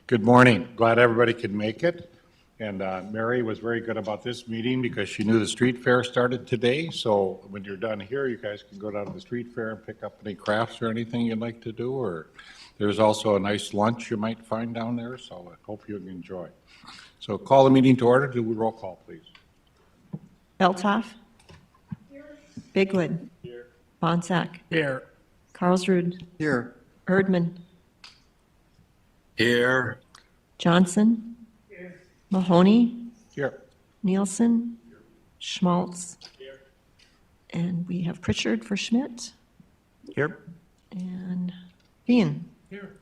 Good morning. Glad everybody could make it. And Mary was very good about this meeting because she knew the street fair started today. So when you're done here, you guys can go down to the street fair and pick up any crafts or anything you'd like to do. Or there's also a nice lunch you might find down there. So I hope you enjoy. So call the meeting to order. Do a roll call, please. Beltoff. Here. Bigwood. Here. Bonsack. Here. Carlsrud. Here. Erdman. Here. Johnson. Here. Mahoney. Here. Nielsen. Here. Schmaltz. Here. And we have Pritchard for Schmidt. Here. And Bean. Here.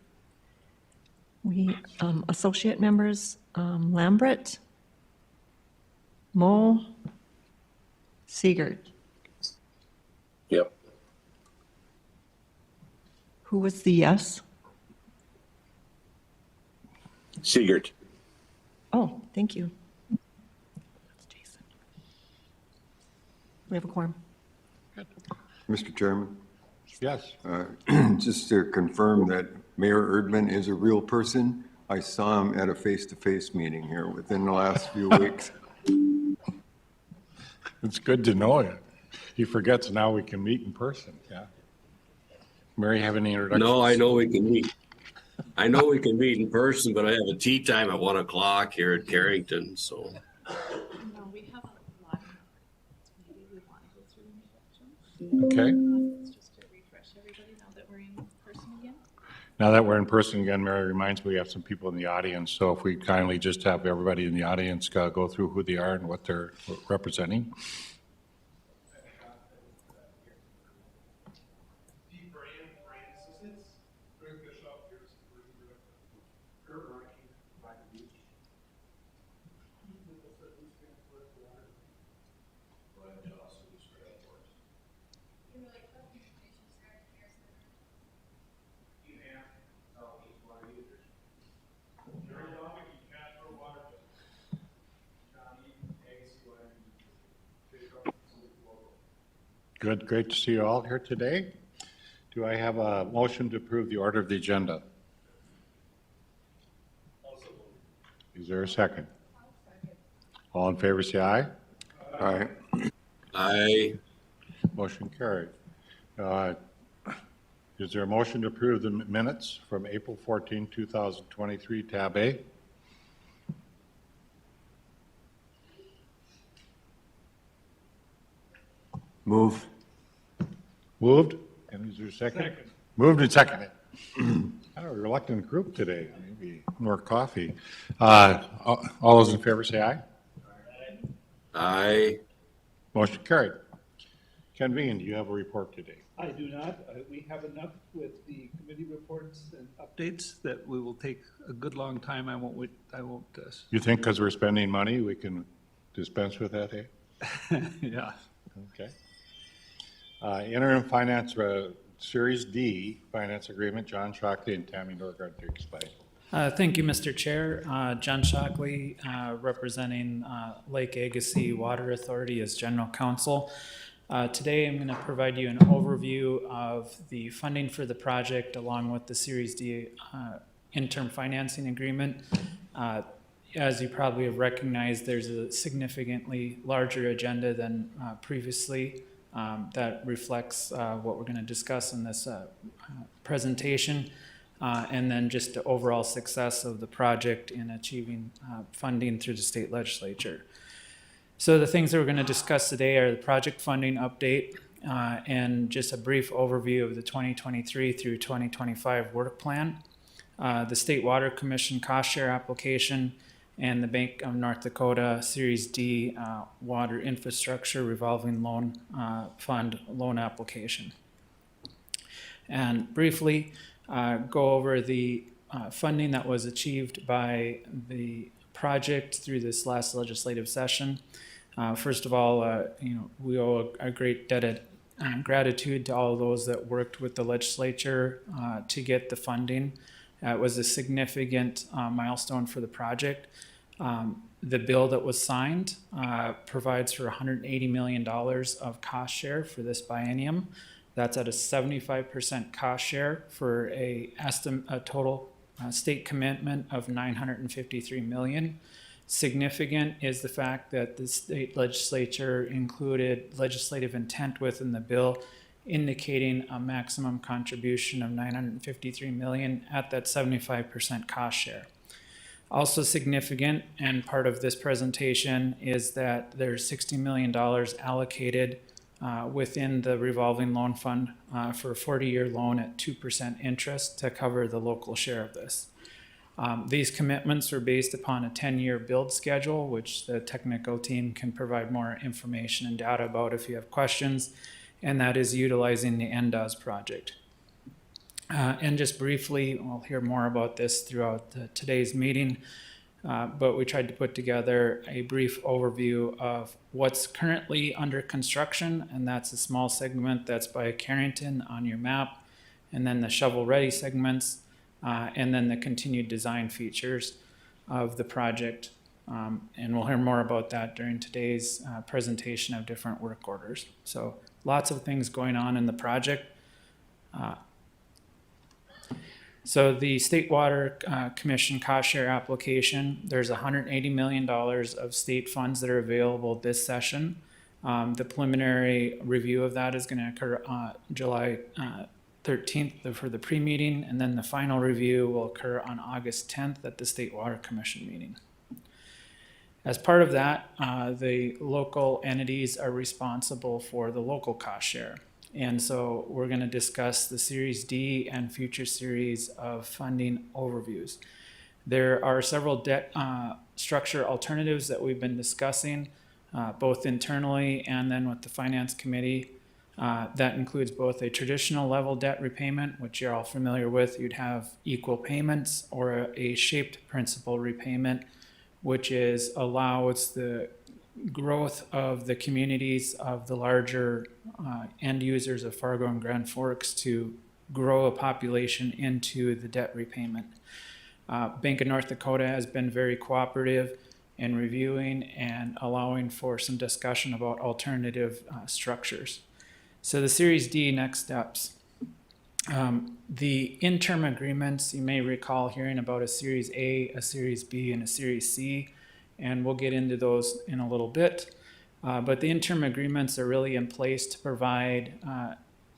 We, associate members, Lambert, Moe, Siegert. Yep. Who was the yes? Siegert. Oh, thank you. That's Jason. We have a quorum. Mr. Chairman, Yes. just to confirm that Mayor Erdman is a real person. I saw him at a face-to-face meeting here within the last few weeks. It's good to know it. He forgets now we can meet in person. Yeah. Mary, have any introductions? No, I know we can meet. I know we can meet in person, but I have a tea time at 1 o'clock here at Carrington, so. No, we have a lot. Maybe we want to go through introductions. Okay. It's just to refresh everybody now that we're in person again. Now that we're in person again, Mary reminds me we have some people in the audience. So if we kindly just have everybody in the audience go through who they are and what they're representing. Good, great to see you all here today. Do I have a motion to approve the order of the agenda? Is there a second? All in favor, say aye. Aye. I, Motion carried. Is there a motion to approve the minutes from April 14, 2023, tab A? Move. Moved, and is there a second? Moved and seconded. Kind of a reluctant group today, maybe more coffee. All those in favor say aye. I, Motion carried. Ken Vegan, do you have a report today? I do not. We have enough with the committee reports and updates that we will take a good long time. I won't. You think because we're spending money, we can dispense with that, eh? Yeah. Okay. Interim Finance Series D Finance Agreement, John Shockley and Tammy Norgard to explain. Thank you, Mr. Chair. John Shockley, representing Lake Agassiz Water Authority as General Counsel. Today I'm going to provide you an overview of the funding for the project along with the Series D interim financing agreement. As you probably have recognized, there's a significantly larger agenda than previously that reflects what we're going to discuss in this presentation. And then just the overall success of the project in achieving funding through the state legislature. So the things that we're going to discuss today are the project funding update and just a brief overview of the 2023 through 2025 work plan, the State Water Commission cost share application, and the Bank of North Dakota Series D Water Infrastructure Revolving Loan Fund loan application. And briefly, go over the funding that was achieved by the project through this last legislative session. First of all, we owe a great debt of gratitude to all those that worked with the legislature to get the funding. It was a significant milestone for the project. The bill that was signed provides for $180 million of cost share for this biennium. That's at a 75% cost share for a total state commitment of $953 million. Significant is the fact that the state legislature included legislative intent within the bill indicating a maximum contribution of $953 million at that 75% cost share. Also significant, and part of this presentation, is that there's $60 million allocated within the revolving loan fund for a 40-year loan at 2% interest to cover the local share of this. These commitments are based upon a 10-year build schedule, which the technical team can provide more information and data about if you have questions, and that is utilizing the NDOS project. And just briefly, we'll hear more about this throughout today's meeting, but we tried to put together a brief overview of what's currently under construction, and that's a small segment that's by Carrington on your map, and then the shovel-ready segments, and then the continued design features of the project. And we'll hear more about that during today's presentation of different work orders. So lots of things going on in the project. So the State Water Commission cost share application, there's $180 million of state funds that are available this session. The preliminary review of that is going to occur July 13th for the pre-meeting, and then the final review will occur on August 10th at the State Water Commission meeting. As part of that, the local entities are responsible for the local cost share. And so we're going to discuss the Series D and future series of funding overviews. There are several debt structure alternatives that we've been discussing, both internally and then with the Finance Committee. That includes both a traditional level debt repayment, which you're all familiar with. You'd have equal payments, or a shaped principal repayment, which allows the growth of the communities of the larger end users of Fargo and Grand Forks to grow a population into the debt repayment. Bank of North Dakota has been very cooperative in reviewing and allowing for some discussion about alternative structures. So the Series D next steps. The interim agreements, you may recall hearing about a Series A, a Series B, and a Series C, and we'll get into those in a little bit. But the interim agreements are really in place to provide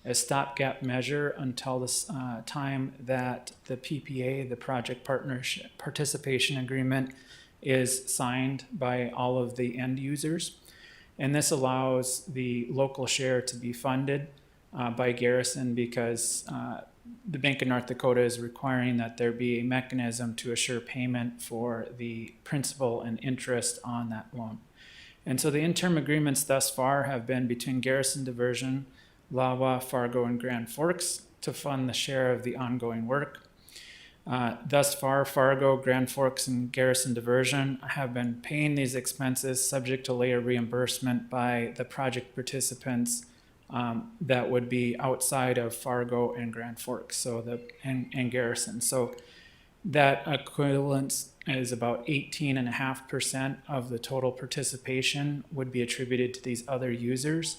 a stopgap measure until this time that the PPA, the Project Partnership Participation Agreement, is signed by all of the end users. And this allows the local share to be funded by Garrison, because the Bank of North Dakota is requiring that there be a mechanism to assure payment for the principal and interest on that loan. And so the interim agreements thus far have been between Garrison Diversion, Lawa, Fargo, and Grand Forks to fund the share of the ongoing work. Thus far, Fargo, Grand Forks, and Garrison Diversion have been paying these expenses subject to later reimbursement by the project participants that would be outside of Fargo and Grand Forks, and Garrison. So that equivalence is about 18.5% of the total participation would be attributed to these other users.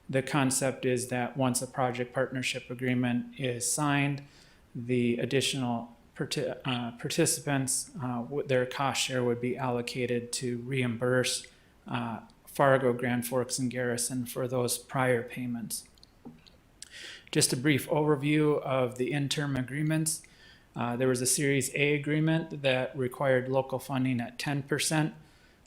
The concept is that once a project partnership agreement is signed, the additional participants, their cost share would be allocated to reimburse Fargo, Grand Forks, and Garrison for those prior payments. Just a brief overview of the interim agreements. There was a Series A agreement that required local funding at 10%.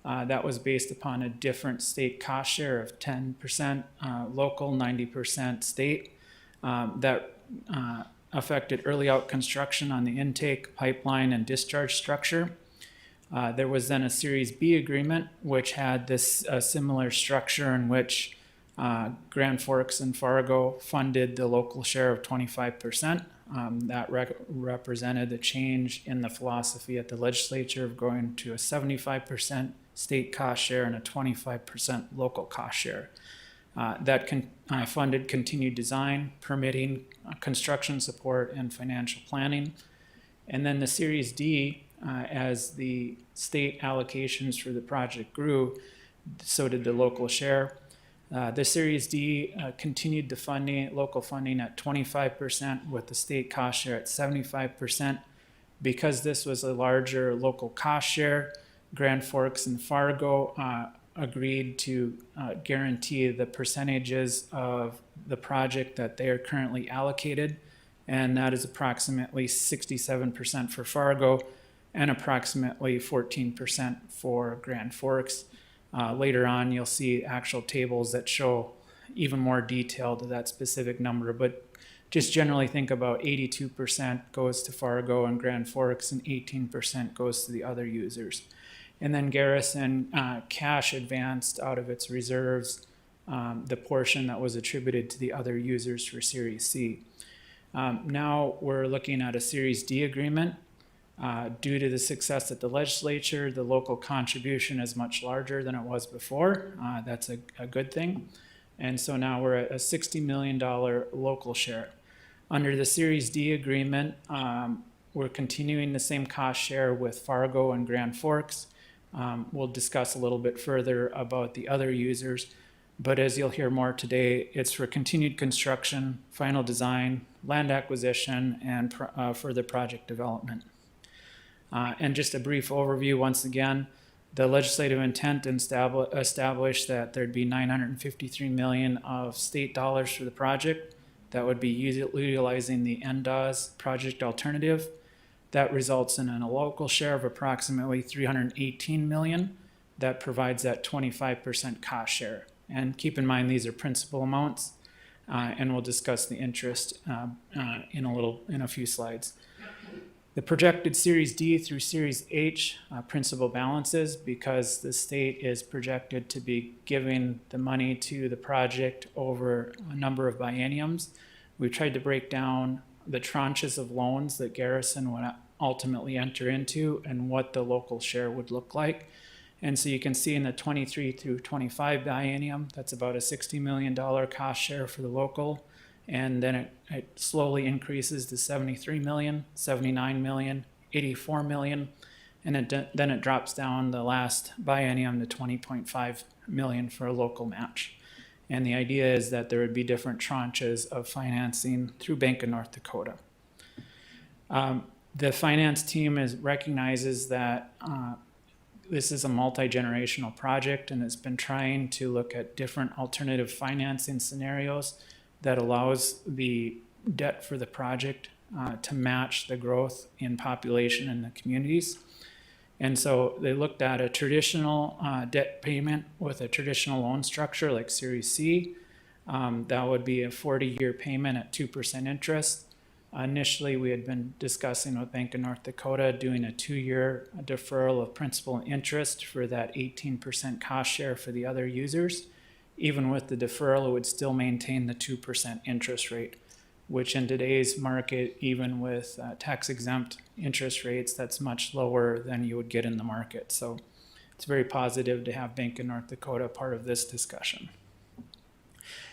That was based upon a different state cost share of 10% local, 90% state. That affected early out construction on the intake, pipeline, and discharge structure. There was then a Series B agreement, which had this similar structure in which Grand Forks and Fargo funded the local share of 25%. That represented the change in the philosophy at the legislature of going to a 75% state cost share and a 25% local cost share. That funded continued design, permitting, construction support, and financial planning. And then the Series D, as the state allocations for the project grew, so did the local share. The Series D continued the funding, local funding at 25%, with the state cost share at 75%. Because this was a larger local cost share, Grand Forks and Fargo agreed to guarantee the percentages of the project that they are currently allocated, and that is approximately 67% for Fargo and approximately 14% for Grand Forks. Later on, you'll see actual tables that show even more detail to that specific number, but just generally think about 82% goes to Fargo and Grand Forks and 18% goes to the other users. And then Garrison cash advanced out of its reserves the portion that was attributed to the other users for Series C. Now we're looking at a Series D agreement. Due to the success at the legislature, the local contribution is much larger than it was before. That's a good thing. And so now we're at a $60 million local share. Under the Series D agreement, we're continuing the same cost share with Fargo and Grand Forks. We'll discuss a little bit further about the other users, but as you'll hear more today, it's for continued construction, final design, land acquisition, and further project development. And just a brief overview, once again, the legislative intent established that there'd be $953 million of state dollars for the project that would be utilizing the NDOS project alternative. That results in a local share of approximately $318 million. That provides that 25% cost share. And keep in mind, these are principal amounts, and we'll discuss the interest in a few slides. The projected Series D through Series H principal balances, because the state is projected to be giving the money to the project over a number of bienniums. We tried to break down the tranches of loans that Garrison would ultimately enter into and what the local share would look like. And so you can see in the 23 through 25 biennium, that's about a $60 million cost share for the local. And then it slowly increases to 73 million, 79 million, 84 million, and then it drops down the last biennium to 20.5 million for a local match. And the idea is that there would be different tranches of financing through Bank of North Dakota. The finance team recognizes that this is a multi-generational project, and it's been trying to look at different alternative financing scenarios that allows the debt for the project to match the growth in population in the communities. And so they looked at a traditional debt payment with a traditional loan structure like Series C. That would be a 40-year payment at 2% interest. Initially, we had been discussing with Bank of North Dakota doing a 2-year deferral of principal and interest for that 18% cost share for the other users. Even with the deferral, it would still maintain the 2% interest rate, which in today's market, even with tax-exempt interest rates, that's much lower than you would get in the market. So it's very positive to have Bank of North Dakota part of this discussion.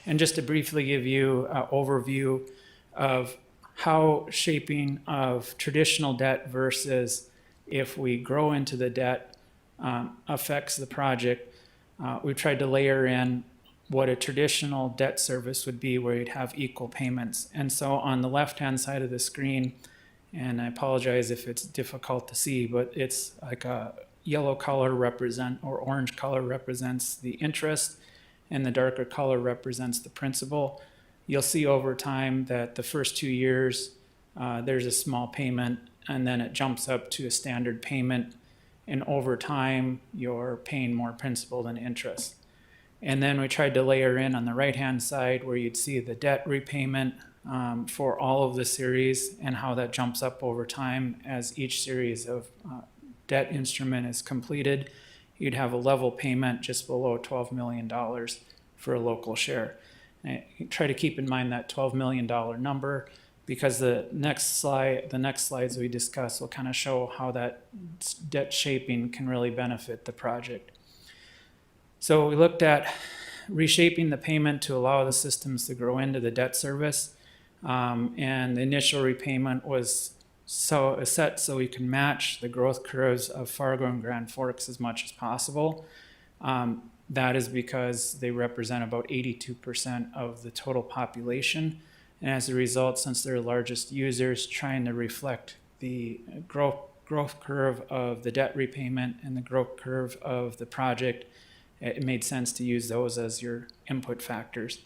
And just to briefly give you an overview of how shaping of traditional debt versus if we grow into the debt affects the project, we tried to layer in what a traditional debt service would be, where you'd have equal payments. And so on the left-hand side of the screen, and I apologize if it's difficult to see, but it's like a yellow color or orange color represents the interest, and the darker color represents the principal. You'll see over time that the first 2 years, there's a small payment, and then it jumps up to a standard payment, and over time, you're paying more principal than interest. And then we tried to layer in on the right-hand side where you'd see the debt repayment for all of the series and how that jumps up over time as each series of debt instrument is completed. You'd have a level payment just below $12 million for a local share. And try to keep in mind that $12 million number, because the next slides we discuss will kind of show how that debt shaping can really benefit the project. So we looked at reshaping the payment to allow the systems to grow into the debt service. And the initial repayment was set so we can match the growth curves of Fargo and Grand Forks as much as possible. That is because they represent about 82% of the total population. And as a result, since they're the largest users, trying to reflect the growth curve of the debt repayment and the growth curve of the project, it made sense to use those as your input factors.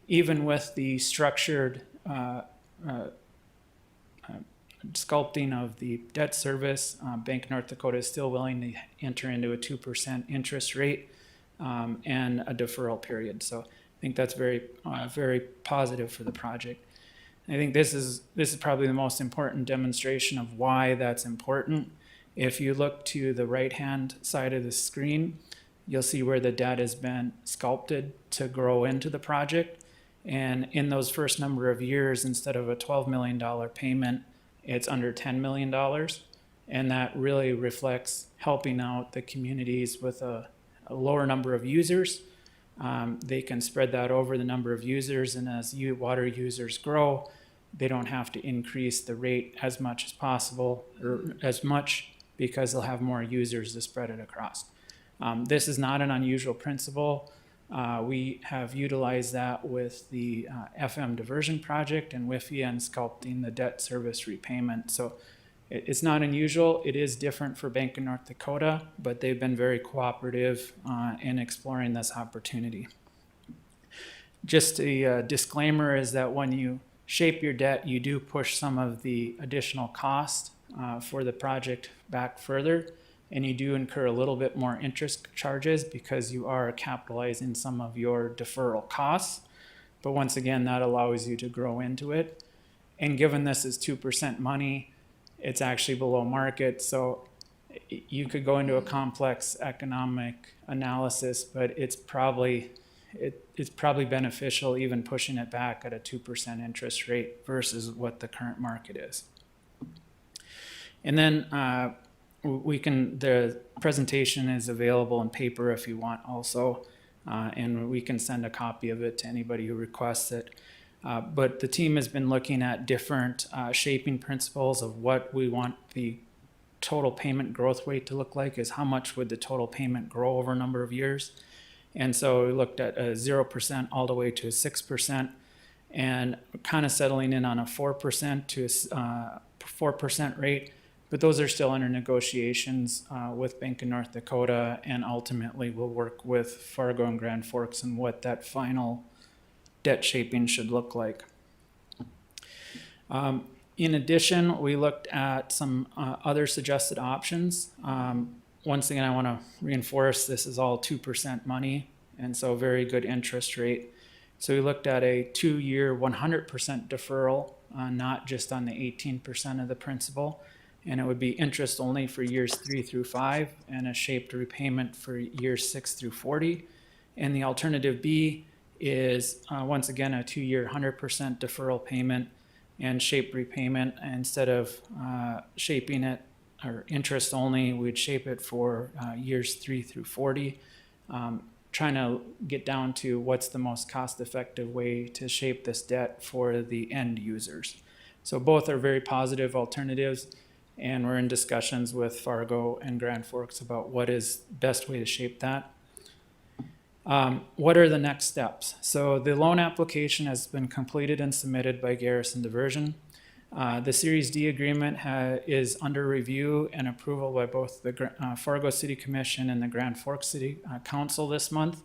Even with the structured sculpting of the debt service, Bank of North Dakota is still willing to enter into a 2% interest rate and a deferral period. So I think that's very positive for the project. I think this is probably the most important demonstration of why that's important. If you look to the right-hand side of the screen, you'll see where the debt has been sculpted to grow into the project. And in those first number of years, instead of a $12 million payment, it's under $10 million. And that really reflects helping out the communities with a lower number of users. They can spread that over the number of users, and as water users grow, they don't have to increase the rate as much as possible, or as much, because they'll have more users to spread it across. This is not an unusual principle. We have utilized that with the FM diversion project and WIFIA and sculpting the debt service repayment. So it's not unusual. It is different for Bank of North Dakota, but they've been very cooperative in exploring this opportunity. Just a disclaimer is that when you shape your debt, you do push some of the additional cost for the project back further, and you do incur a little bit more interest charges because you are capitalizing some of your deferral costs. But once again, that allows you to grow into it. And given this is 2% money, it's actually below market. So you could go into a complex economic analysis, but it's probably beneficial even pushing it back at a 2% interest rate versus what the current market is. And then the presentation is available in paper if you want also, and we can send a copy of it to anybody who requests it. But the team has been looking at different shaping principles of what we want the total payment growth rate to look like, is how much would the total payment grow over a number of years. And so we looked at a 0% all the way to a 6%, and kind of settling in on a 4% to a 4% rate. But those are still under negotiations with Bank of North Dakota, and ultimately we'll work with Fargo and Grand Forks on what that final debt shaping should look like. In addition, we looked at some other suggested options. Once again, I want to reinforce this is all 2% money, and so very good interest rate. So we looked at a 2-year 100% deferral, not just on the 18% of the principal, and it would be interest only for years 3 through 5 and a shaped repayment for years 6 through 40. And the alternative B is once again a 2-year 100% deferral payment and shaped repayment. Instead of shaping it or interest only, we'd shape it for years 3 through 40, trying to get down to what's the most cost-effective way to shape this debt for the end users. So both are very positive alternatives, and we're in discussions with Fargo and Grand Forks about what is the best way to shape that. What are the next steps? So the loan application has been completed and submitted by Garrison Diversion. The Series D agreement is under review and approval by both the Fargo City Commission and the Grand Forks City Council this month.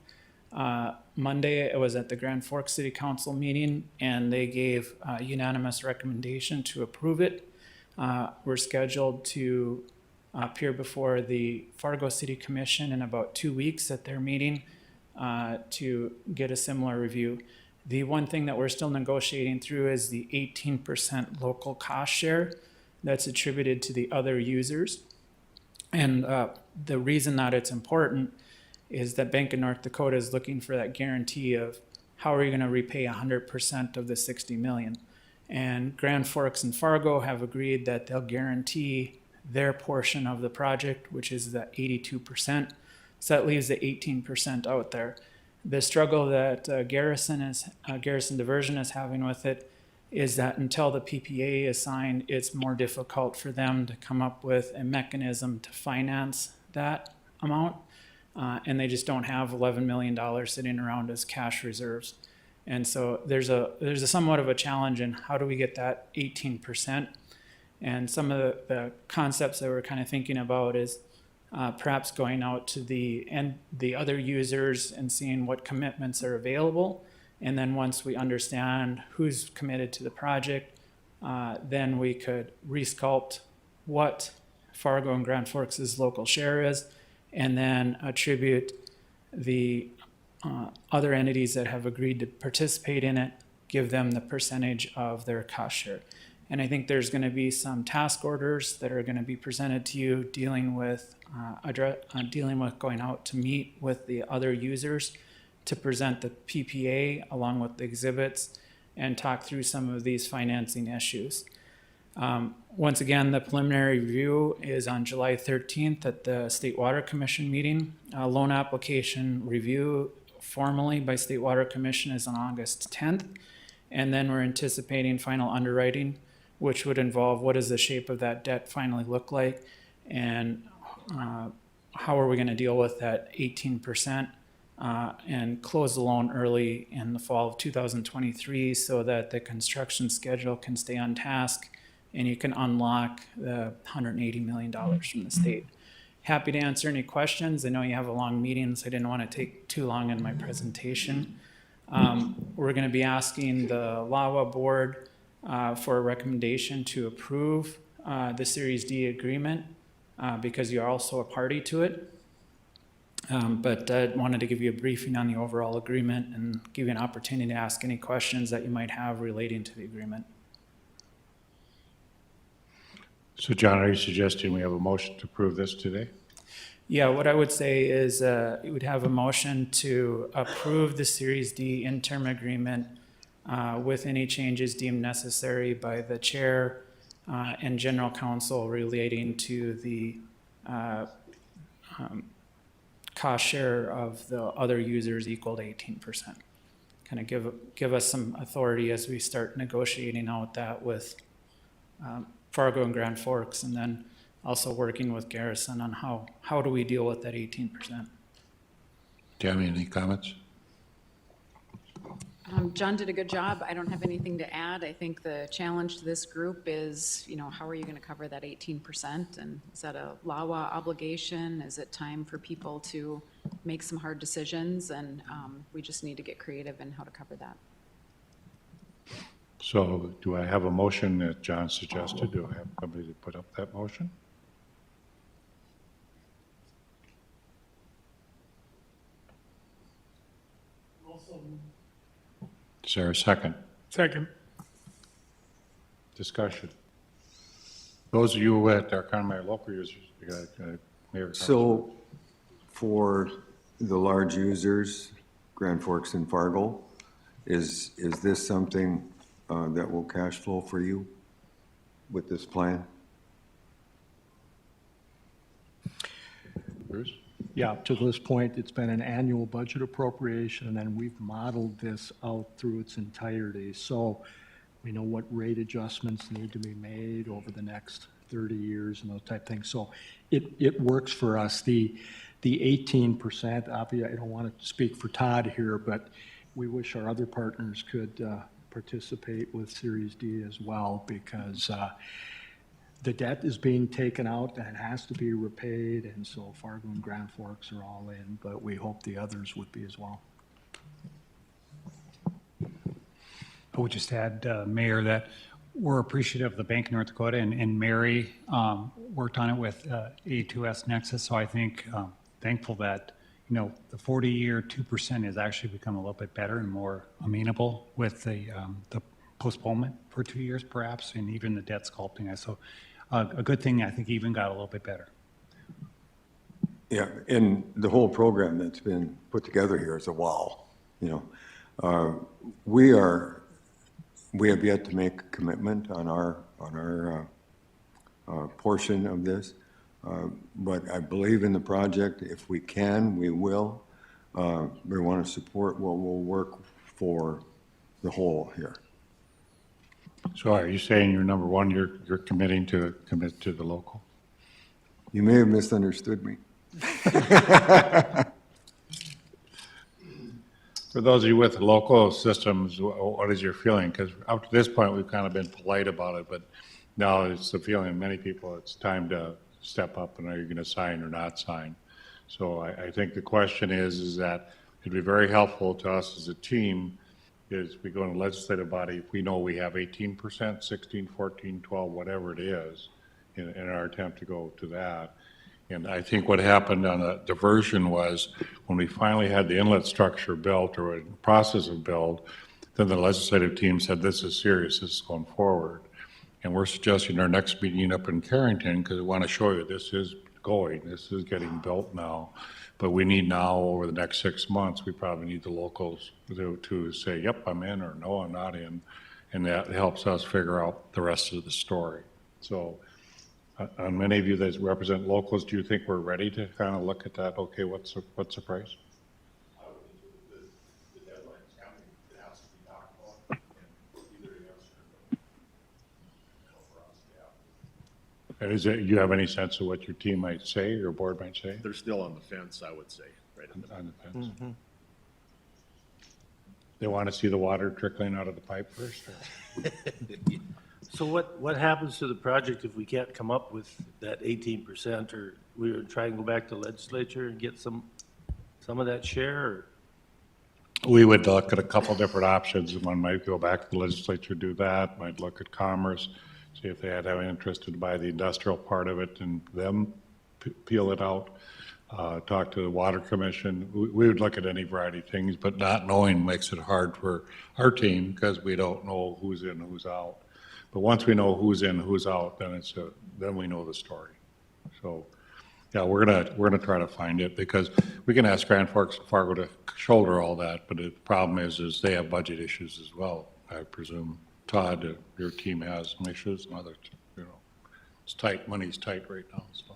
Monday, it was at the Grand Forks City Council meeting, and they gave a unanimous recommendation to approve it. We're scheduled to appear before the Fargo City Commission in about 2 weeks at their meeting to get a similar review. The one thing that we're still negotiating through is the 18% local cost share that's attributed to the other users. And the reason that it's important is that Bank of North Dakota is looking for that guarantee of how are you going to repay 100% of the $60 million. And Grand Forks and Fargo have agreed that they'll guarantee their portion of the project, which is the 82%. So that leaves the 18% out there. The struggle that Garrison Diversion is having with it is that until the PPA is signed, it's more difficult for them to come up with a mechanism to finance that amount. And they just don't have $11 million sitting around as cash reserves. And so there's a somewhat of a challenge in how do we get that 18%. And some of the concepts that we're kind of thinking about is perhaps going out to the other users and seeing what commitments are available. And then once we understand who's committed to the project, then we could resculpt what Fargo and Grand Forks' local share is, and then attribute the other entities that have agreed to participate in it, give them the percentage of their cost share. And I think there's going to be some task orders that are going to be presented to you dealing with going out to meet with the other users to present the PPA along with the exhibits and talk through some of these financing issues. Once again, the preliminary review is on July 13th at the State Water Commission meeting. Loan application review formally by State Water Commission is on August 10th. And then we're anticipating final underwriting, which would involve what does the shape of that debt finally look like, and how are we going to deal with that 18% and close the loan early in the fall of 2023 so that the construction schedule can stay on task and you can unlock the $180 million from the state. Happy to answer any questions. I know you have a long meeting, so I didn't want to take too long in my presentation. We're going to be asking the LAWA board for a recommendation to approve the Series D agreement because you're also a party to it. But I wanted to give you a briefing on the overall agreement and give you an opportunity to ask any questions that you might have relating to the agreement. So John, are you suggesting we have a motion to approve this today? Yeah, what I would say is you would have a motion to approve the Series D interim agreement with any changes deemed necessary by the chair and general counsel relating to the cost share of the other users equal to 18%. Kind of give us some authority as we start negotiating out that with Fargo and Grand Forks, and then also working with Garrison on how do we deal with that 18%. Do you have any comments? John did a good job. I don't have anything to add. I think the challenge to this group is, how are you going to cover that 18%? And is that a LAWA obligation? Is it time for people to make some hard decisions? And we just need to get creative in how to cover that. So do I have a motion that John suggested? Do I have somebody to put up that motion? Is there a second? Second. Discussion. Those of you that are kind of my local users, you got Mayor. So for the large users, Grand Forks and Fargo, is this something that will cash flow for you with this plan? Bruce? Yeah, to this point, it's been an annual budget appropriation, and then we've modeled this out through its entirety. So we know what rate adjustments need to be made over the next 30 years and those type things. So it works for us. The 18%, obviously, I don't want to speak for Todd here, but we wish our other partners could participate with Series D as well, because the debt is being taken out and it has to be repaid, and so Fargo and Grand Forks are all in, but we hope the others would be as well. I would just add, Mayor, that we're appreciative of the Bank of North Dakota, and Mary worked on it with A2S Nexus, so I think thankful that, the 40-year 2% has actually become a little bit better and more amenable with the postponement for 2 years perhaps, and even the debt sculpting. So a good thing, I think, even got a little bit better. Yeah, and the whole program that's been put together here is a wow. We have yet to make a commitment on our portion of this, but I believe in the project. If we can, we will. We want to support what will work for the whole here. So are you saying you're number one, you're committing to commit to the local? You may have misunderstood me. For those of you with local systems, what is your feeling? Because up to this point, we've kind of been polite about it, but Now it's the feeling of many people, it's time to step up and are you going to sign or not sign? So I think the question is that it'd be very helpful to us as a team is we go in the legislative body, if we know we have 18%, 16, 14, 12, whatever it is, in our attempt to go to that. And I think what happened on the diversion was when we finally had the inlet structure built or in the process of build, then the legislative team said, this is serious, this is going forward. And we're suggesting our next meeting up in Carrington, because we want to show you this is going, this is getting built now. But we need now, over the next 6 months, we probably need the locals to say, yep, I'm in, or no, I'm not in. And that helps us figure out the rest of the story. So on many of you that represent locals, do you think we're ready to kind of look at that? Okay, what's the price? And is it, you have any sense of what your team might say, your board might say? They're still on the fence, I would say, right on the On the fence? They want to see the water trickling out of the pipe first? Or? So what happens to the project if we can't come up with that 18%, or we would try and go back to legislature and get some of that share? Or? We would look at a couple different options. One might go back to the legislature, do that, might look at commerce, see if they had any interest to buy the industrial part of it and them peel it out. Talk to the Water Commission. We would look at any variety of things, but not knowing makes it hard for our team because we don't know who's in, who's out. But once we know who's in, who's out, then then we know the story. So, yeah, we're gonna try to find it because we can ask Grand Forks and Fargo to shoulder all that, but the problem is they have budget issues as well. I presume Todd, your team has some issues and others. It's tight. Money's tight right now. So.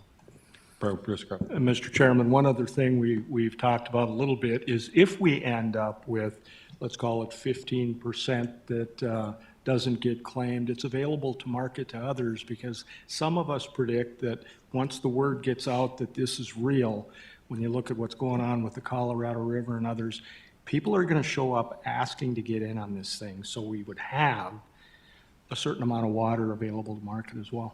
Briscoe. Mr. Chairman, one other thing we've talked about a little bit is if we end up with, let's call it 15% that doesn't get claimed, it's available to market to others because some of us predict that once the word gets out that this is real, when you look at what's going on with the Colorado River and others, people are going to show up asking to get in on this thing. So we would have a certain amount of water available to market as well.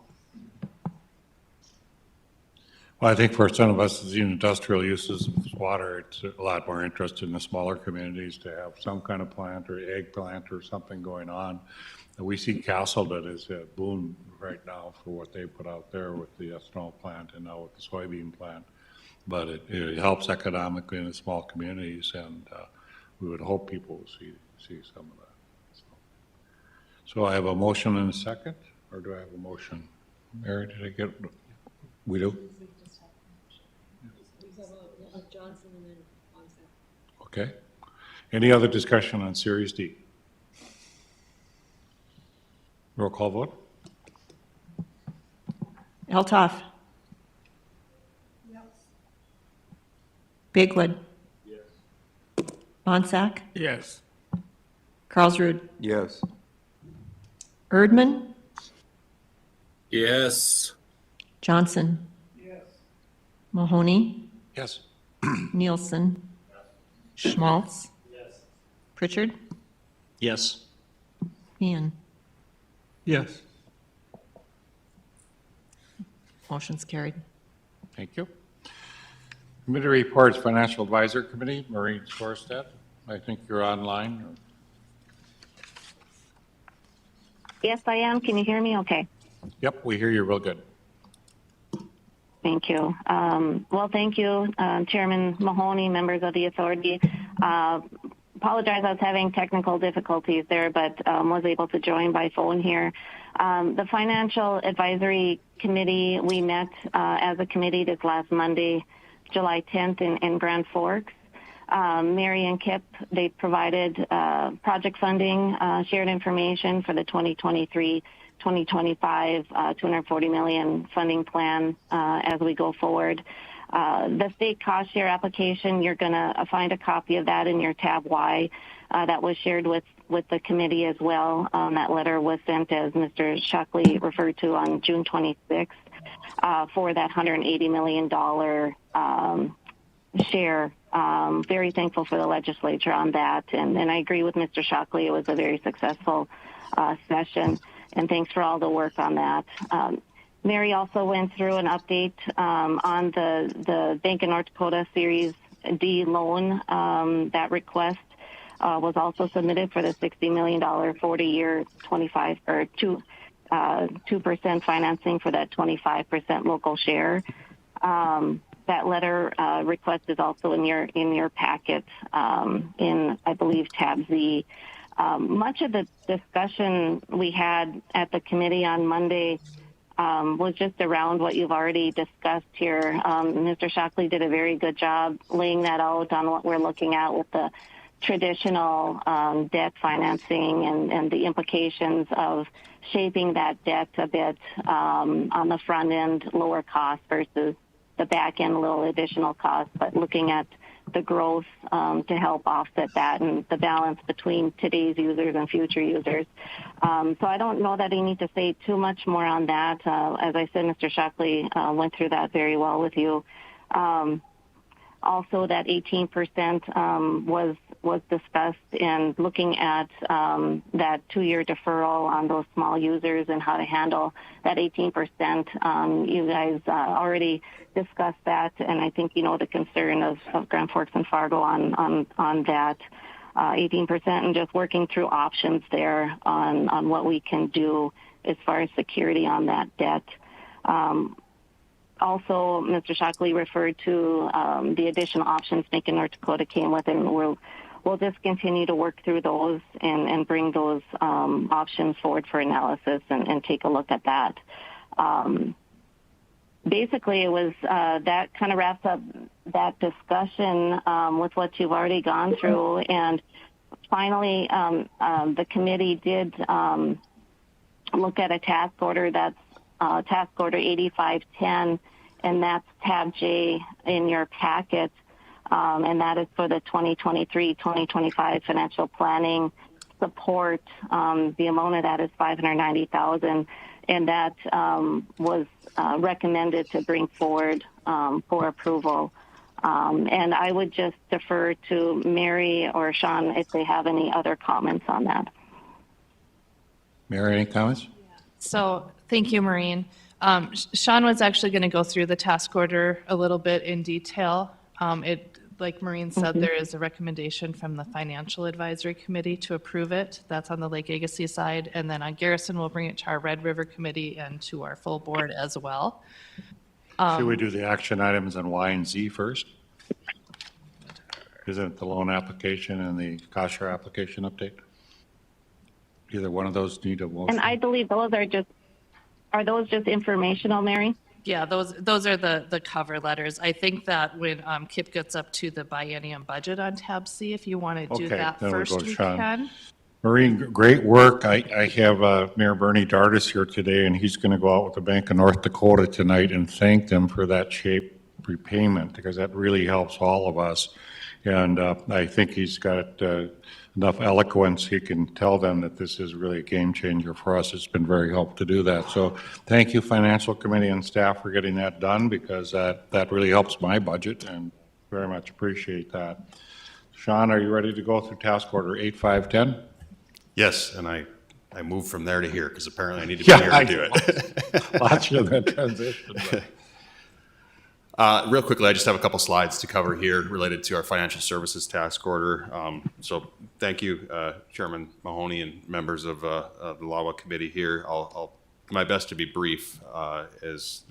Well, I think for some of us, as the industrial uses of water, it's a lot more interested in the smaller communities to have some kind of plant or egg plant or something going on. And we see Castleton as a boon right now for what they put out there with the ethanol plant and now with the soybean plant. But it helps economically in the small communities, and we would hope people will see some of that. So I have a motion and a second, or do I have a motion? Mary, did I get it? We do? Johnson and then Monson. Okay. Any other discussion on Series D? Roll call vote? Eltoff. Yes. Bigwood. Yes. Monsack. Yes. Carlsrud. Yes. Erdman. Yes. Johnson. Yes. Mahoney. Yes. Nielsen. Schmaltz. Pritchard. Yes. Meehan. Yes. Motion's carried. Thank you. Committee reports, Financial Advisor Committee, Maureen Skorstad. I think you're online. Yes, I am. Can you hear me okay? Yep, we hear you real good. Thank you. Well, thank you, Chairman Mahoney, members of the authority. Apologize, I was having technical difficulties there, but was able to join by phone here. The Financial Advisory Committee, we met as a committee this last Monday, July 10th in Grand Forks. Mary and Kip, they provided project funding, shared information for the 2023-2025 $240 million funding plan as we go forward. The state cost share application, you're going to find a copy of that in your tab Y. That was shared with the committee as well. That letter was sent, as Mr. Shockley referred to, on June 26th for that $180 million share. Very thankful for the legislature on that. And I agree with Mr. Shockley. It was a very successful session. and thanks for all the work on that. Mary also went through an update on the Bank of North Dakota Series D loan. That request was also submitted for the $60 million 40-year 25 or 2% financing for that 25% local share. That letter request is also in your packet in, I believe, tab Z. Much of the discussion we had at the committee on Monday was just around what you've already discussed here. Mr. Shockley did a very good job laying that out on what we're looking at with the traditional debt financing and the implications of shaping that debt a bit on the front end, lower cost versus the back end, a little additional cost, but looking at the growth to help offset that and the balance between today's users and future users. So I don't know that I need to say too much more on that. As I said, Mr. Shockley went through that very well with you. Also, that 18% was discussed in looking at that 2-year deferral on those small users and how to handle that 18%. You guys already discussed that, and I think you know the concern of Grand Forks and Fargo on that 18% and just working through options there on what we can do as far as security on that debt. Also, Mr. Shockley referred to the additional options Bank of North Dakota came with, and we'll just continue to work through those and bring those options forward for analysis and take a look at that. Basically, it was that kind of wraps up that discussion with what you've already gone through. And finally, the committee did look at a task order that's task order 8510, and that's tab J in your packet, and that is for the 2023-2025 financial planning support. The amount of that is $590,000, and that was recommended to bring forward for approval. And I would just defer to Mary or Sean if they have any other comments on that. Mary, any comments? So thank you, Maureen. Sean was actually going to go through the task order a little bit in detail. Like Maureen said, there is a recommendation from the Financial Advisory Committee to approve it. That's on the Lake Agassiz side. And then on Garrison, we'll bring it to our Red River Committee and to our full board as well. Should we do the action items on Y and Z first? Isn't it the loan application and the cost share application update? Either one of those need a motion? And I believe those are those just informational, Mary? Yeah, those are the cover letters. I think that when Kip gets up to the biennium budget on tab C, if you want to do Okay, that then we'll first, go to we Sean. can. Maureen, great work. I have Mayor Bernie Dardis here today, and he's going to go out with the Bank of North Dakota tonight and thank them for that shape repayment, because that really helps all of us. And I think he's got enough eloquence, he can tell them that this is really a game changer for us. It's been very helpful to do that. So thank you, Financial Committee and staff, for getting that done, because that really helps my budget, and very much appreciate that. Sean, are you ready to go through task order 8510? Yes, and I moved from there to here because apparently I need to be Yeah, here to do it. Watch you that transition. Real quickly, I just have a couple slides to cover here related to our financial services task order. So thank you, Chairman Mahoney and members of the LAWA committee here. I'll do my best to be brief. As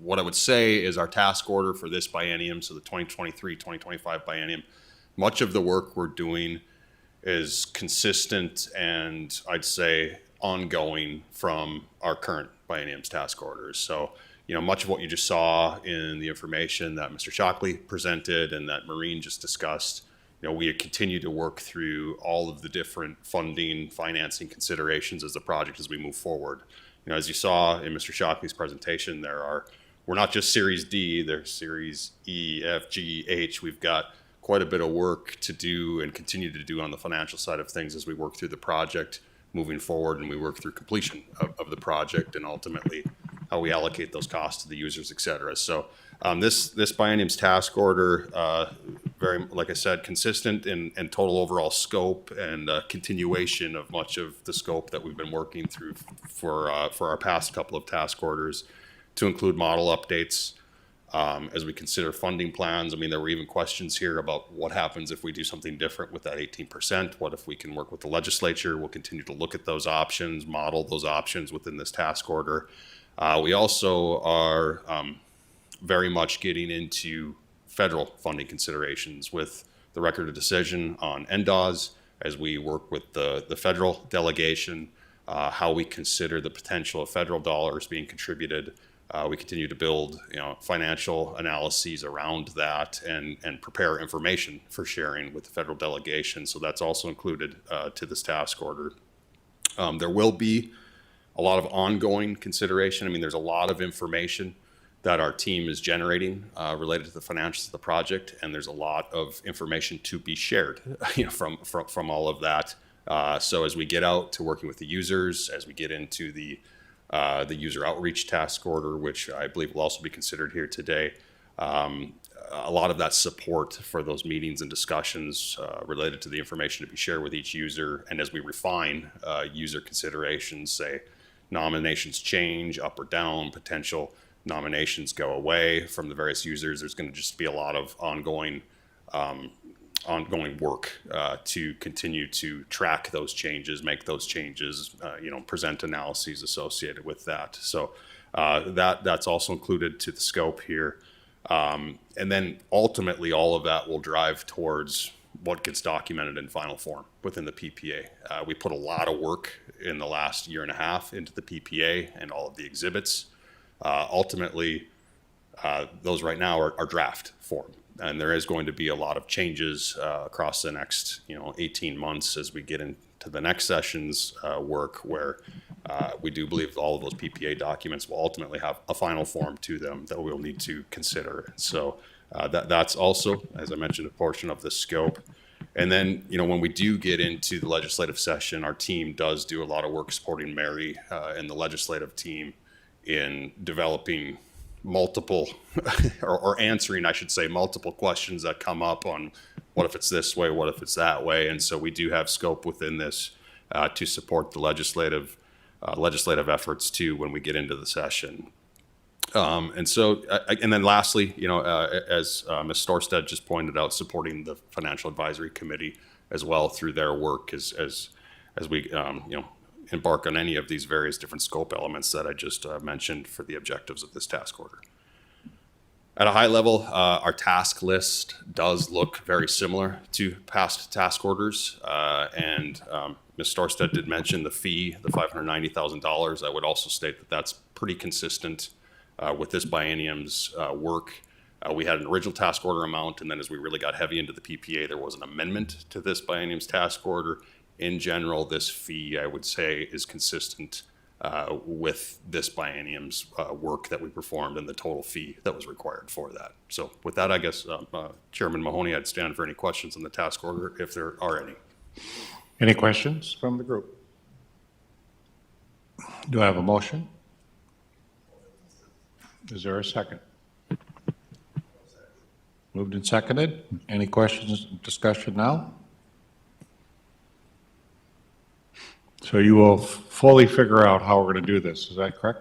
what I would say is our task order for this biennium, so the 2023-2025 biennium, much of the work we're doing is consistent and I'd say ongoing from our current biennium's task orders. So, you know, much of what you just saw in the information that Mr. Shockley presented and that Maureen just discussed, you know, we continue to work through all of the different funding, financing considerations as we move forward. You know, as you saw in Mr. Shockley's presentation, we're not just Series D, there's Series E, F, G, H. We've got quite a bit of work to do and continue to do on the financial side of things as we work through the project moving forward and we work through completion of the project and ultimately how we allocate those costs to the users, et cetera. So this biennium's task order very, like I said, consistent and total overall scope and continuation of much of the scope that we've been working through for our past couple of task orders, to include model updates as we consider funding plans. I mean, there were even questions here about what happens if we do something different with that 18%. What if we can work with the legislature? We'll continue to look at those options, model those options within this task order. We also are very much getting into federal funding considerations with the record of decision on NDAWs as we work with the federal delegation, how we consider the potential of federal dollars being contributed. We continue to build, financial analyses around that and prepare information for sharing with the federal delegation. So that's also included to this task order. There will be a lot of ongoing consideration. I mean, there's a lot of information that our team is generating related to the financials of the project, and there's a lot of information to be shared, from all of that. So as we get out to working with the users, as we get into the user outreach task order, which I believe will also be considered here today, a lot of that support for those meetings and discussions related to the information to be shared with each user. And as we refine user considerations, say nominations change up or down, potential nominations go away from the various users, there's going to just be a lot of ongoing work to continue to track those changes, make those changes, present analyses associated with that. So that's also included to the scope here. And then ultimately all of that will drive towards what gets documented in final form within the PPA. We put a lot of work in the last year and a half into the PPA and all of the exhibits. Ultimately, those right now are draft form. And there is going to be a lot of changes across the next 18 months as we get into the next session's work, where we do believe all of those PPA documents will ultimately have a final form to them that we'll need to consider. So that's also, as I mentioned, a portion of the scope. And then, when we do get into the legislative session, our team does do a lot of work supporting Mary and the legislative team in developing multiple or answering, I should say, multiple questions that come up on what if it's this way, what if it's that way. And so we do have scope within this to support the legislative efforts too when we get into the session. And then lastly, as Ms. Storstad just pointed out, supporting the Financial Advisory Committee as well through their work as we embark on any of these various different scope elements that I just mentioned for the objectives of this task order. At a high level, our task list does look very similar to past task orders. And Ms. Storstad did mention the fee, the $590,000. I would also state that that's pretty consistent with this biennium's work. We had an original task order amount, and then as we really got heavy into the PPA, there was an amendment to this biennium's task order. In general, this fee, I would say, is consistent with this biennium's work that we performed and the total fee that was required for that. So with that, I guess, Chairman Mahoney, I'd stand for any questions on the task order, if there are any. Any questions from the group? Do I have a motion? Is there a second? Moved and seconded. Any questions, discussion now? So you will fully figure out how we're going to do this, is that correct?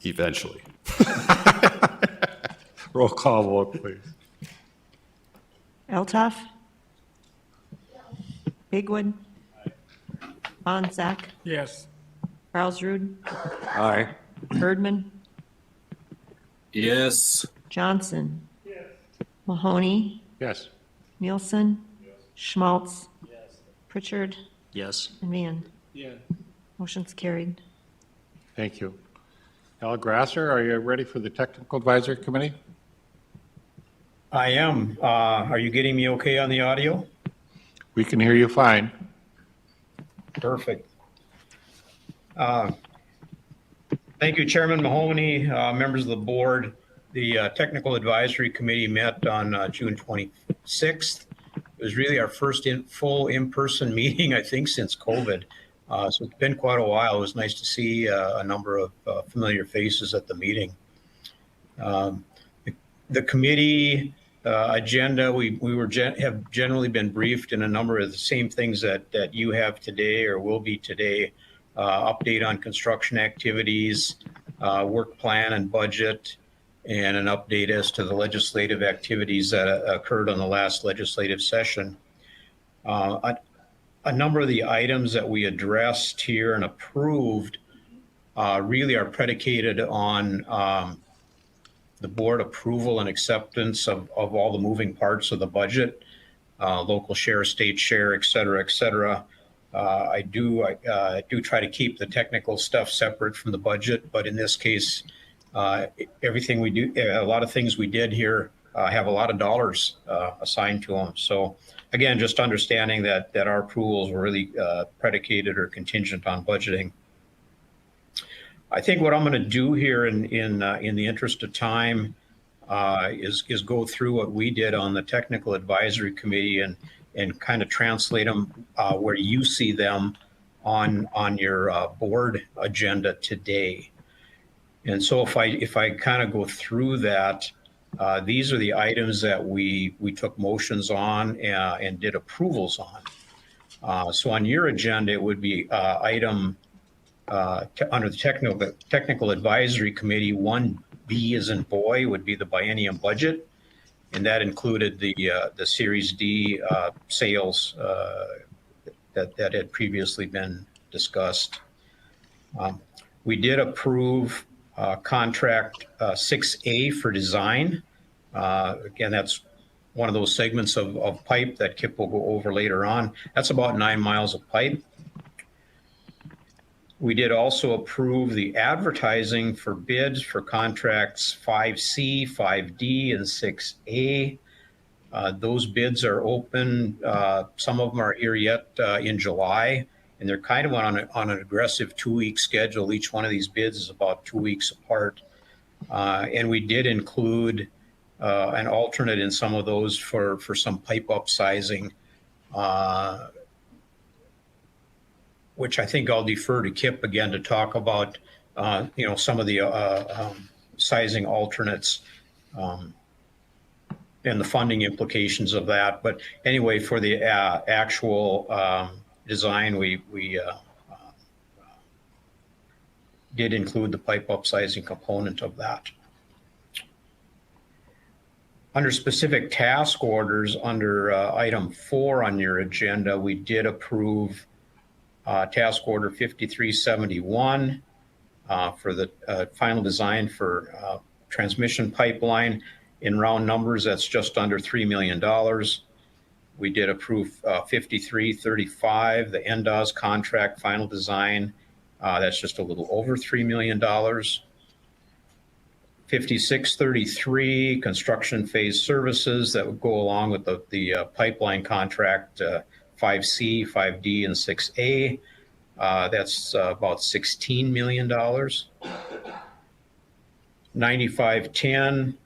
Eventually. Roll call vote, please. Eltoff? Bigwood? Bonsack? Yes. Carlsrud? Aye. Erdman? Yes. Johnson? Mahoney? Yes. Nielsen? Schmaltz? Pritchard? Yes. And Van. Yeah. Motion's carried. Thank you. Al Grasser, are you ready for the Technical Advisory Committee? I am. Are you getting me okay on the audio? We can hear you fine. Perfect. Thank you, Chairman Mahoney, members of the board. The Technical Advisory Committee met on June 26th. It was really our first full in-person meeting, I think, since COVID. So it's been quite a while. It was nice to see a number of familiar faces at the meeting. The committee agenda, we have generally been briefed in a number of the same things that you have today or will be today. Update on construction activities, work plan and budget, and an update as to the legislative activities that occurred on the last legislative session. A number of the items that we addressed here and approved really are predicated on the board approval and acceptance of all the moving parts of the budget, local share, state share, et cetera, et cetera. I do try to keep the technical stuff separate from the budget, but in this case, everything we do, a lot of things we did here have a lot of dollars assigned to them. So again, just understanding that our approvals were really predicated or contingent on budgeting. I think what I'm going to do here in the interest of time is go through what we did on the technical advisory committee and kind of translate them where you see them on your board agenda today. And so if I kind of go through that, these are the items that we took motions on and did approvals on. So on your agenda, it would be item under the technical advisory committee, 1B as in boy would be the biennium budget. And that included the Series D sales that had previously been discussed. We did approve contract 6A for design. Again, that's one of those segments of pipe that Kip will go over later on. That's about 9 miles of pipe. We did also approve the advertising for bids for contracts 5C, 5D, and 6A. Those bids are open. Some of them are here yet in July, and they're kind of on an aggressive 2-week schedule. Each one of these bids is about 2 weeks apart. And we did include an alternate in some of those for some pipe upsizing, which I think I'll defer to Kip again to talk about, some of the sizing alternates and the funding implications of that. But anyway, for the actual design, we did include the pipe upsizing component of that. Under specific task orders, under item 4 on your agenda, we did approve task order 5371 for the final design for transmission pipeline. In round numbers, that's just under $3 million. We did approve 5335, the NDOS contract final design. That's just a little over $3 million. 5633, construction phase services that would go along with the pipeline contract 5C, 5D, and 6A. That's about $16 million. 9510,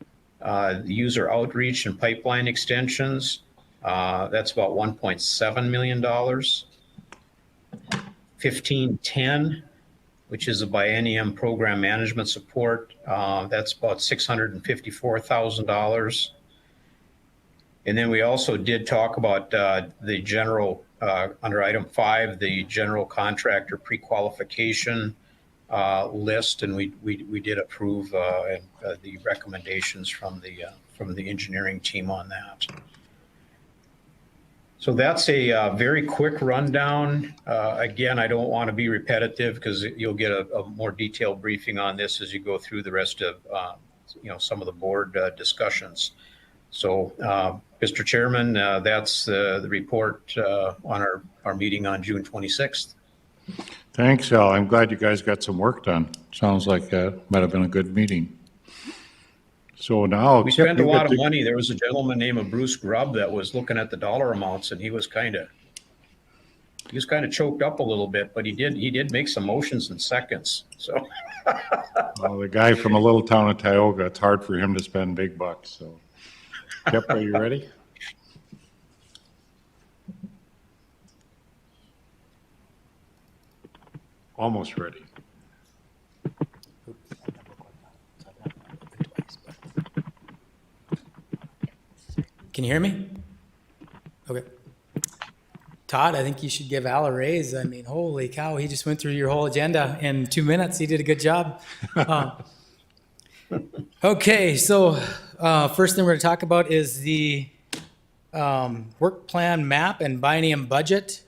user outreach and pipeline extensions. That's about $1.7 million. 1510, which is a biennium program management support. That's about $654,000. And then we also did talk about the general, under item 5, the general contractor pre-qualification list, and we did approve the recommendations from the engineering team on that. So that's a very quick rundown. Again, I don't want to be repetitive because you'll get a more detailed briefing on this as you go through the rest of some of the board discussions. So, Mr. Chairman, that's the report on our meeting on June 26th. Thanks, Al. I'm glad you guys got some work done. Sounds like might have been a good meeting. So now we spent a lot of money. There was a gentleman named Bruce Grubb that was looking at the dollar amounts, and he was kind of choked up a little bit, but he did make some motions in seconds. So, well, the guy from a little town of Tioga, it's hard for him to spend big bucks. So, Kip, are you ready? Almost ready. Can you hear me? Okay. Todd, I think you should give Al a raise. I mean, holy cow, he just went through your whole agenda in 2 minutes. He did a good job. Okay, so first thing we're going to talk about is the work plan map and biennium budget.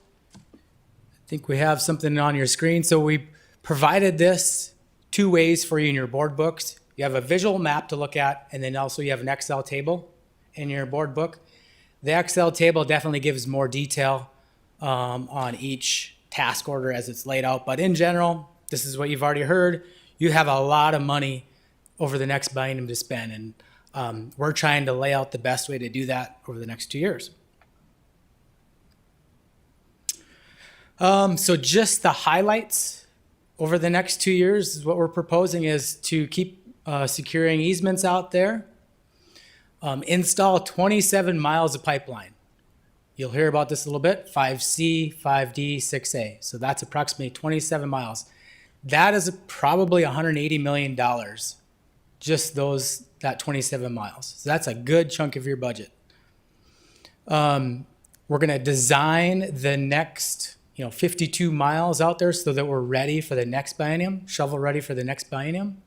I think we have something on your screen. So we provided this 2 ways for you in your board books. You have a visual map to look at, and then also you have an Excel table in your board book. The Excel table definitely gives more detail on each task order as it's laid out. But in general, this is what you've already heard. You have a lot of money over the next biennium to spend, and we're trying to lay out the best way to do that over the next 2 years. So just the highlights over the next 2 years is what we're proposing is to keep securing easements out there, install 27 miles of pipeline. You'll hear about this a little bit, 5C, 5D, 6A. So that's approximately 27 miles. That is probably $180 million, just that 27 miles. So that's a good chunk of your budget. We're gonna design the next 52 miles out there so that we're ready for the next biennium, shovel ready for the next biennium.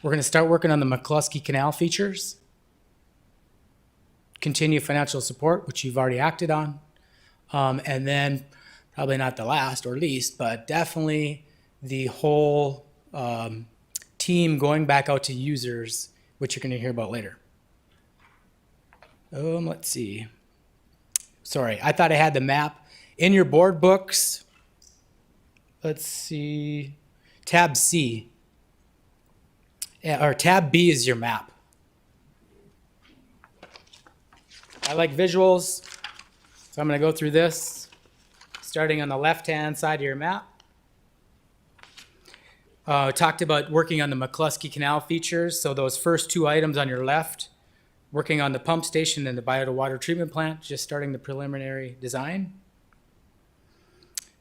We're gonna start working on the McCluskey Canal features. Continue financial support, which you've already acted on. And then probably not the last or least, but definitely the whole team going back out to users, which you're gonna hear about later. Let's see. Sorry, I thought I had the map in your board books. Let's see, tab C, or tab B is your map. I like visuals, so I'm going to go through this, starting on the left-hand side of your map. Talked about working on the McCluskey Canal features, so those first 2 items on your left, working on the pump station and the biowater treatment plant, just starting the preliminary design.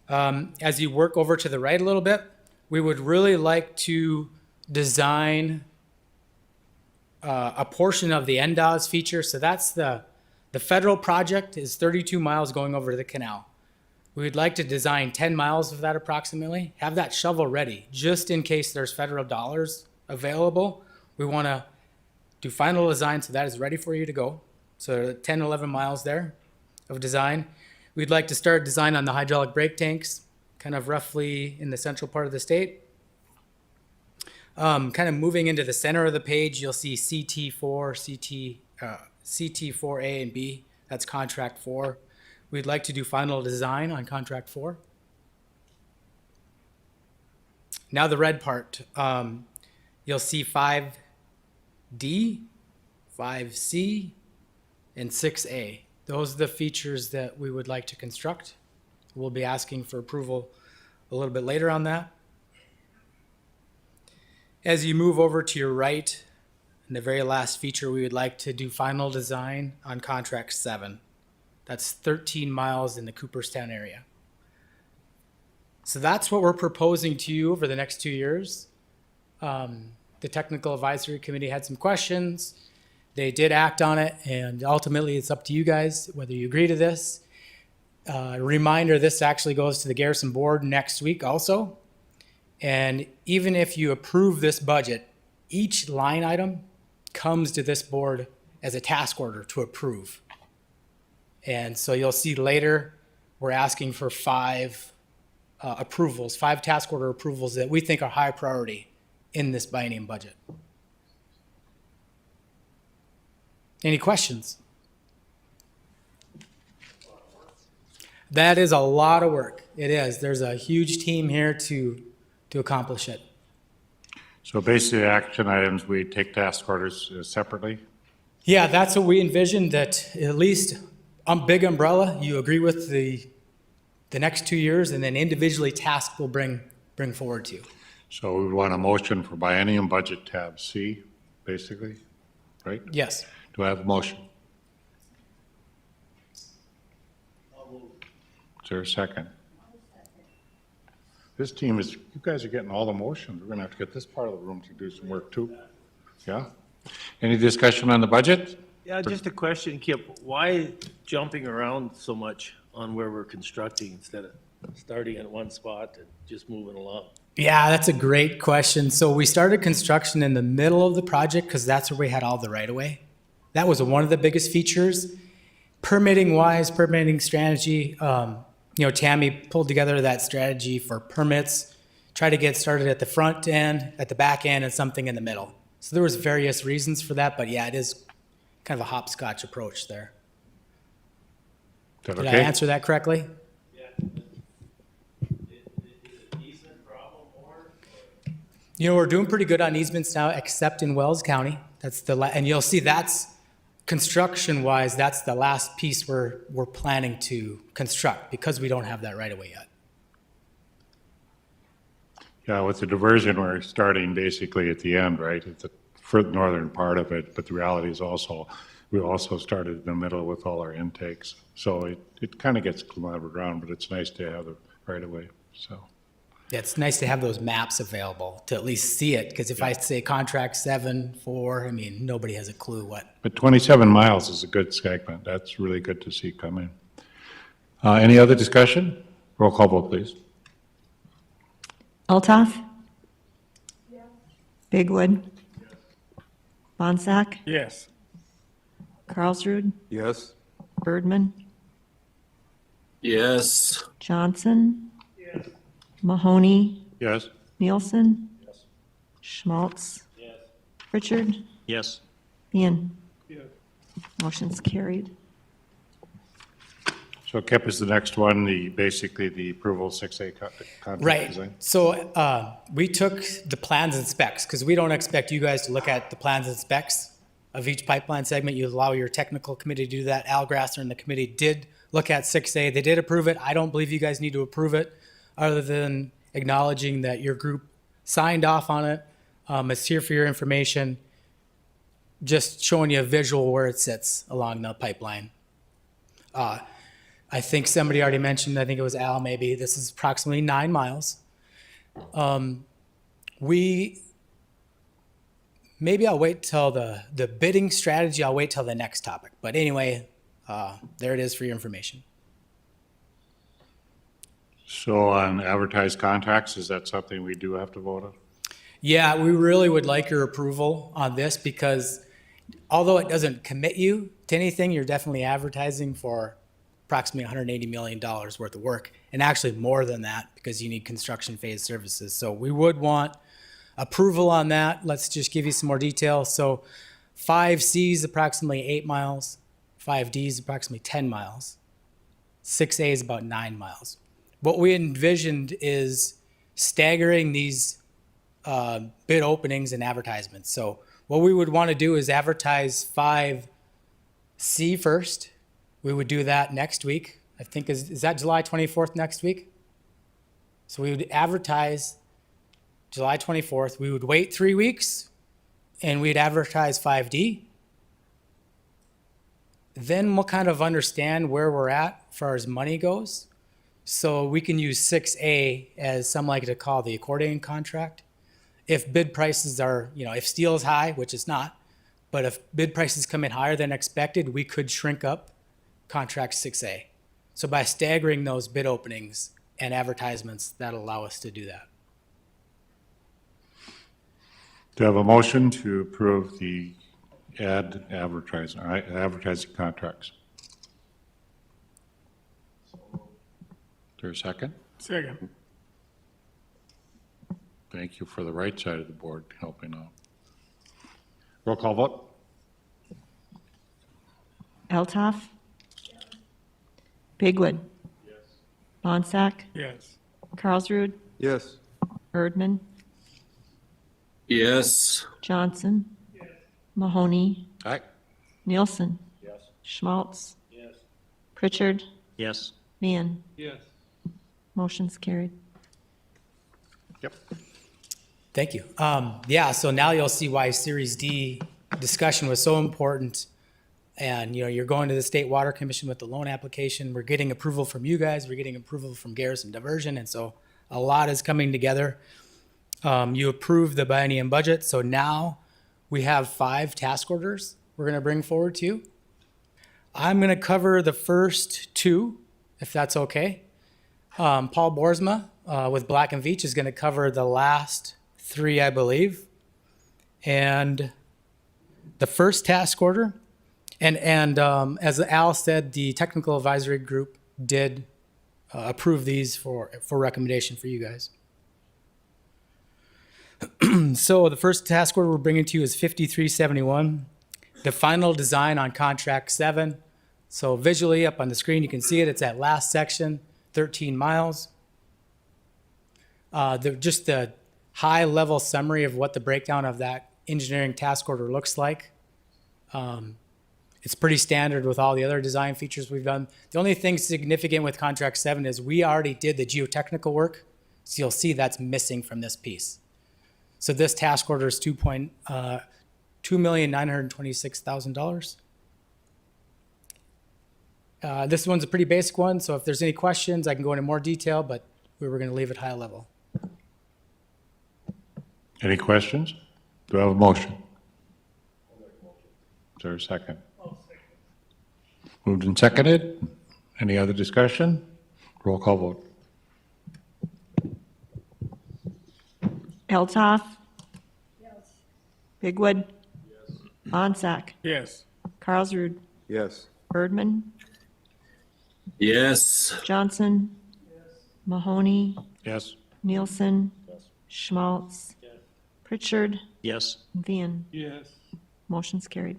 As you work over to the right a little bit, we would really like to design a portion of the NDOS feature, so that's the federal project is 32 miles going over the canal. We would like to design 10 miles of that approximately, have that shovel ready, just in case there's federal dollars available. We want to do final design so that is ready for you to go. So 10, 11 miles there of design. We'd like to start design on the hydraulic brake tanks, kind of roughly in the central part of the state. Kind of moving into the center of the page, you'll see CT4, CT4A and B, that's contract 4. We'd like to do final design on contract 4. Now the red part, you'll see 5D, 5C, and 6A. Those are the features that we would like to construct. We'll be asking for approval a little bit later on that. As you move over to your right, in the very last feature, we would like to do final design on contract 7. That's 13 miles in the Cooperstown area. So that's what we're proposing to you over the next 2 years. The technical advisory committee had some questions. They did act on it, and ultimately it's up to you guys whether you agree to this. Reminder, this actually goes to the Garrison board next week also. And even if you approve this budget, each line item comes to this board as a task order to approve. And so you'll see later, we're asking for 5 approvals, 5 task order approvals that we think are high priority in this biennium budget. Any questions? That is a lot of work. It is. There's a huge team here to accomplish it. So basically, action items, we take task orders separately? Yeah, that's what we envisioned, that at least big umbrella, you agree with the next 2 years, and then individually task will bring forward to you. So we want a motion for biennium budget tab C, basically, right? Yes. Do I have a motion? Is there a second? This team is, you guys are getting all the motions. We're gonna have to get this part of the room to do some work too. Yeah? Any discussion on the budget? Yeah, just a question, Kip. Why jumping around so much on where we're constructing instead of starting at one spot and just moving along? Yeah, that's a great question. So we started construction in the middle of the project because that's where we had all the right of way. That was one of the biggest features. Permitting wise, permitting strategy, Tammy pulled together that strategy for permits, try to get started at the front end, at the back end, and something in the middle. So there was various reasons for that, but yeah, it is kind of a hopscotch approach there. Is that Did I okay? answer that correctly? We're doing pretty good on easements now, except in Wells County. That's and you'll see that's construction-wise, that's the last piece we're planning to construct because we don't have that right away yet. Yeah, with the diversion, we're starting basically at the end, right? At the northern part of it, but the reality is also, we also started in the middle with all our intakes. So it kind of gets clobbered around, but it's nice to have the right of way, so. Yeah, it's nice to have those maps available to at least see it, because if I say contract 7, 4, nobody has a clue what. But 27 miles is a good segment. That's really good to see coming. Any other discussion? Roll call vote, please. Eltoff? Bigwood? Bonsack? Yes. Carlsrud? Yes? Birdman? Yes. Johnson? Mahoney? Yes. Nielsen? Schmaltz? Pritchard? Yes. Ian? Motion's carried. So Kip is the next one, basically the approval 6A contract Right. design. So we took the plans and specs, because we don't expect you guys to look at the plans and specs of each pipeline segment. You allow your technical committee to do that. Al Grasser and the committee did look at 6A. They did approve it. I don't believe you guys need to approve it, other than acknowledging that your group signed off on it. It's here for your information, just showing you a visual where it sits along the pipeline. I think somebody already mentioned, I think it was Al maybe, this is approximately 9 miles. Maybe I'll wait till the bidding strategy, I'll wait till the next topic. But anyway, there it is for your information. So on advertised contracts, is that something we do have to vote on? Yeah, we really would like your approval on this, because although it doesn't commit you to anything, you're definitely advertising for approximately $180 million worth of work, and actually more than that, because you need construction phase services. So we would want approval on that. Let's just give you some more detail. So 5C is approximately 8 miles, 5D is approximately 10 miles, 6A is about 9 miles. What we envisioned is staggering these bid openings and advertisements. So what we would want to do is advertise 5C first. We would do that next week. I think, is that July 24th next week? So we would advertise July 24th. We would wait 3 weeks and we'd advertise 5D. Then we'll kind of understand where we're at as far as money goes. So we can use 6A, as some like to call the accordion contract. If bid prices are, if steel is high, which it's not, but if bid prices come in higher than expected, we could shrink up contract 6A. So by staggering those bid openings and advertisements, that'll allow us to do that. Do I have a motion to approve the advertising contracts? Is there a second? Second. Thank you for the right side of the board helping out. Roll call vote. Eltoff? Bigwood? Bonsack? Yes. Carlsrud? Yes. Erdman? Yes. Johnson? Mahoney? Aye. Nielsen? Schmaltz? Pritchard? Yes. Meehan? Yes. Motion's carried. Yep. Thank you. So now you'll see why Series D discussion was so important. And, you're going to the State Water Commission with the loan application. We're getting approval from you guys. We're getting approval from Garrison Diversion. And so a lot is coming together. You approved the biennium budget. So now we have 5 task orders we're going to bring forward to you. I'm going to cover the first two, if that's okay. Paul Boersma with Black and Veatch is going to cover the last three, I believe. And the first task order, and as Al said, the technical advisory group did approve these for recommendation for you guys. So the first task order we're bringing to you is 5371, the final design on contract 7. So visually up on the screen, you can see it. It's that last section, 13 miles. Just the high level summary of what the breakdown of that engineering task order looks like. It's pretty standard with all the other design features we've done. The only thing significant with contract 7 is we already did the geotechnical work. So you'll see that's missing from this piece. So this task order is $2,926,000. This one's a pretty basic one, so if there's any questions, I can go into more detail, but we were going to leave it high level. Any questions? Do I have a motion? Is there a second? Moved and seconded. Any other discussion? Roll call vote. Eltoff. Yes. Bigwood. Yes. Bonsack. Yes. Carlsrud. Yes. Erdman. Yes. Johnson. Mahoney. Yes. Nielsen. Schmaltz. Pritchard. Yes. Vian. Yes. Motion's carried.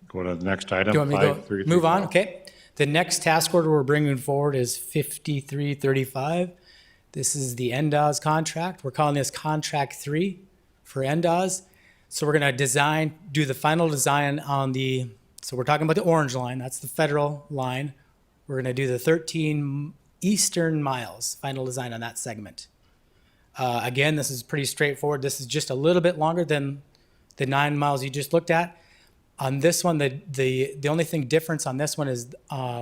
Go to the next item. Do you want me to go 5335. move on? Okay. The next task order we're bringing forward is 5335. This is the NDOS contract. We're calling this contract 3 for NDOS. So we're going to do the final design on so we're talking about the orange line. That's the federal line. We're going to do the 13 eastern miles, final design on that segment. Again, this is pretty straightforward. This is just a little bit longer than the 9 miles you just looked at. On this one, the only thing difference on this one is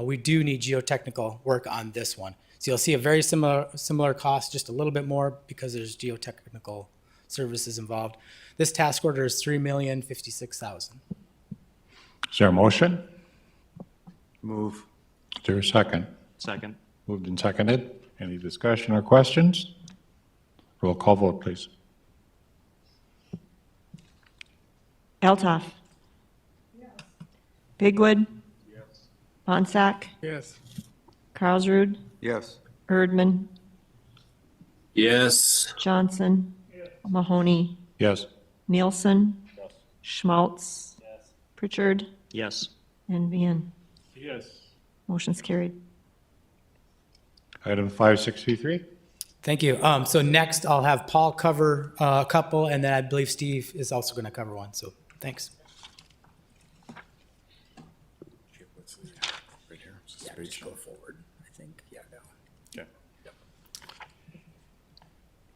we do need geotechnical work on this one. So you'll see a very similar cost, just a little bit more because there's geotechnical services involved. This task order is $3,056,000. Is there a motion? Move. Is there a second? Second. Moved and seconded. Any discussion or questions? Roll call vote, please. Eltoff. Yes. Bigwood. Yes. Bonsack. Yes. Carlsrud. Yes. Erdman. Yes. Johnson. Mahoney. Yes. Nielsen. Schmaltz. Pritchard. Yes. And Vian. Yes. Motion's carried. Item 5633. Thank you. So next, I'll have Paul cover a couple, and then I believe Steve is also going to cover one. So thanks. Right here. Yeah, just go forward, I think. Yeah, no. Okay.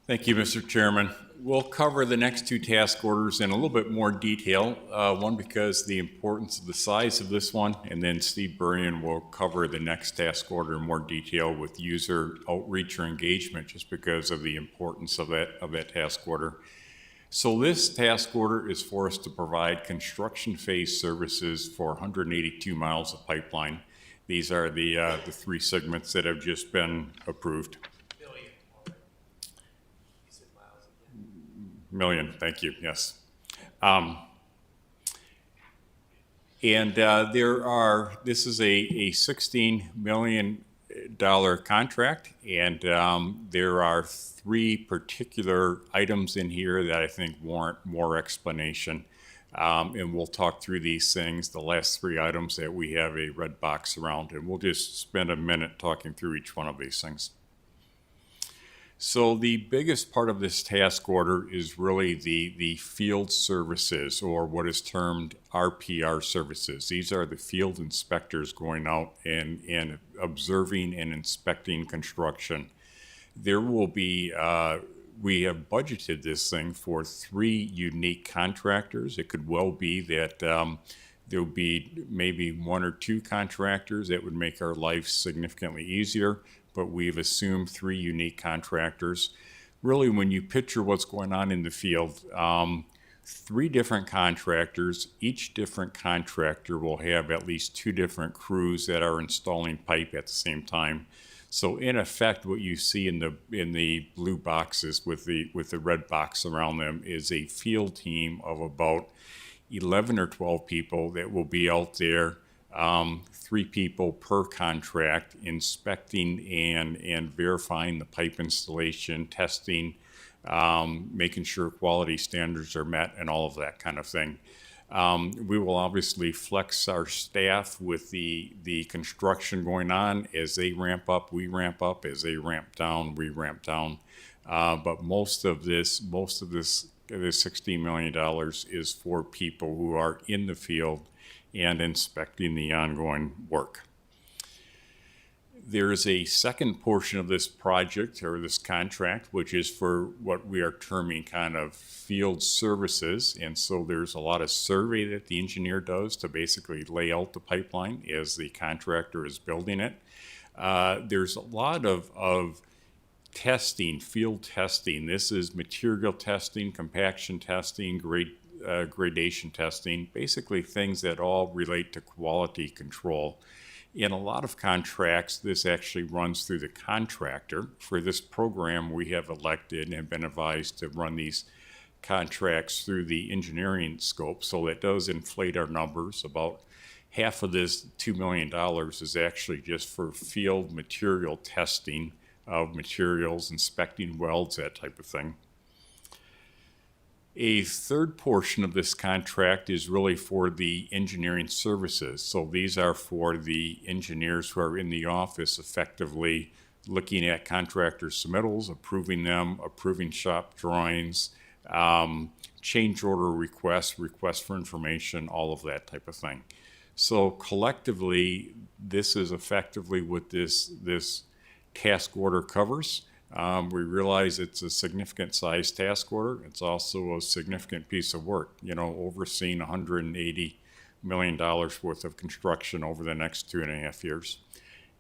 Thank you, Mr. Chairman. We'll cover the next two task orders in a little bit more detail. One, because the importance of the size of this one, and then Steve Burrian will cover the next task order in more detail with user outreach or engagement, just because of the importance of that task order. So this task order is for us to provide construction phase services for 182 miles of pipeline. These are the 3 segments that have just been approved. Million, thank you, yes. This is a $16 million contract, and there are 3 particular items in here that I think warrant more explanation. And we'll talk through these things, the last 3 items that we have a red box around, and we'll just spend a minute talking through each one of these things. So the biggest part of this task order is really the field services, or what is termed RPR services. These are the field inspectors going out and observing and inspecting construction. There will be, we have budgeted this thing for 3 unique contractors. It could well be that there'll be maybe 1 or 2 contractors that would make our life significantly easier, but we've assumed 3 unique contractors. really, when you picture what's going on in the field, 3 different contractors, each different contractor will have at least 2 different crews that are installing pipe at the same time. So in effect, what you see in the blue boxes with the red box around them is a field team of about 11 or 12 people that will be out there, 3 people per contract, inspecting and verifying the pipe installation, testing, making sure quality standards are met, and all of that kind of thing. We will obviously flex our staff with the construction going on. As they ramp up, we ramp up. As they ramp down, we ramp down. But most of this $16 million is for people who are in the field and inspecting the ongoing work. There is a second portion of this project or this contract, which is for what we are terming kind of field services. And so there's a lot of survey that the engineer does to basically lay out the pipeline as the contractor is building it. There's a lot of testing, field testing. This is material testing, compaction testing, gradation testing, basically things that all relate to quality control. In a lot of contracts, this actually runs through the contractor. For this program, we have elected and have been advised to run these contracts through the engineering scope, so that does inflate our numbers. About half of this $2 million is actually just for field material testing of materials, inspecting welds, that type of thing. A third portion of this contract is really for the engineering services. So these are for the engineers who are in the office effectively looking at contractor submittals, approving them, approving shop drawings, change order requests for information, all of that type of thing. So collectively, this is effectively what this task order covers. We realize it's a significant size task order. It's also a significant piece of work, overseeing $180 million worth of construction over the next 2.5 years.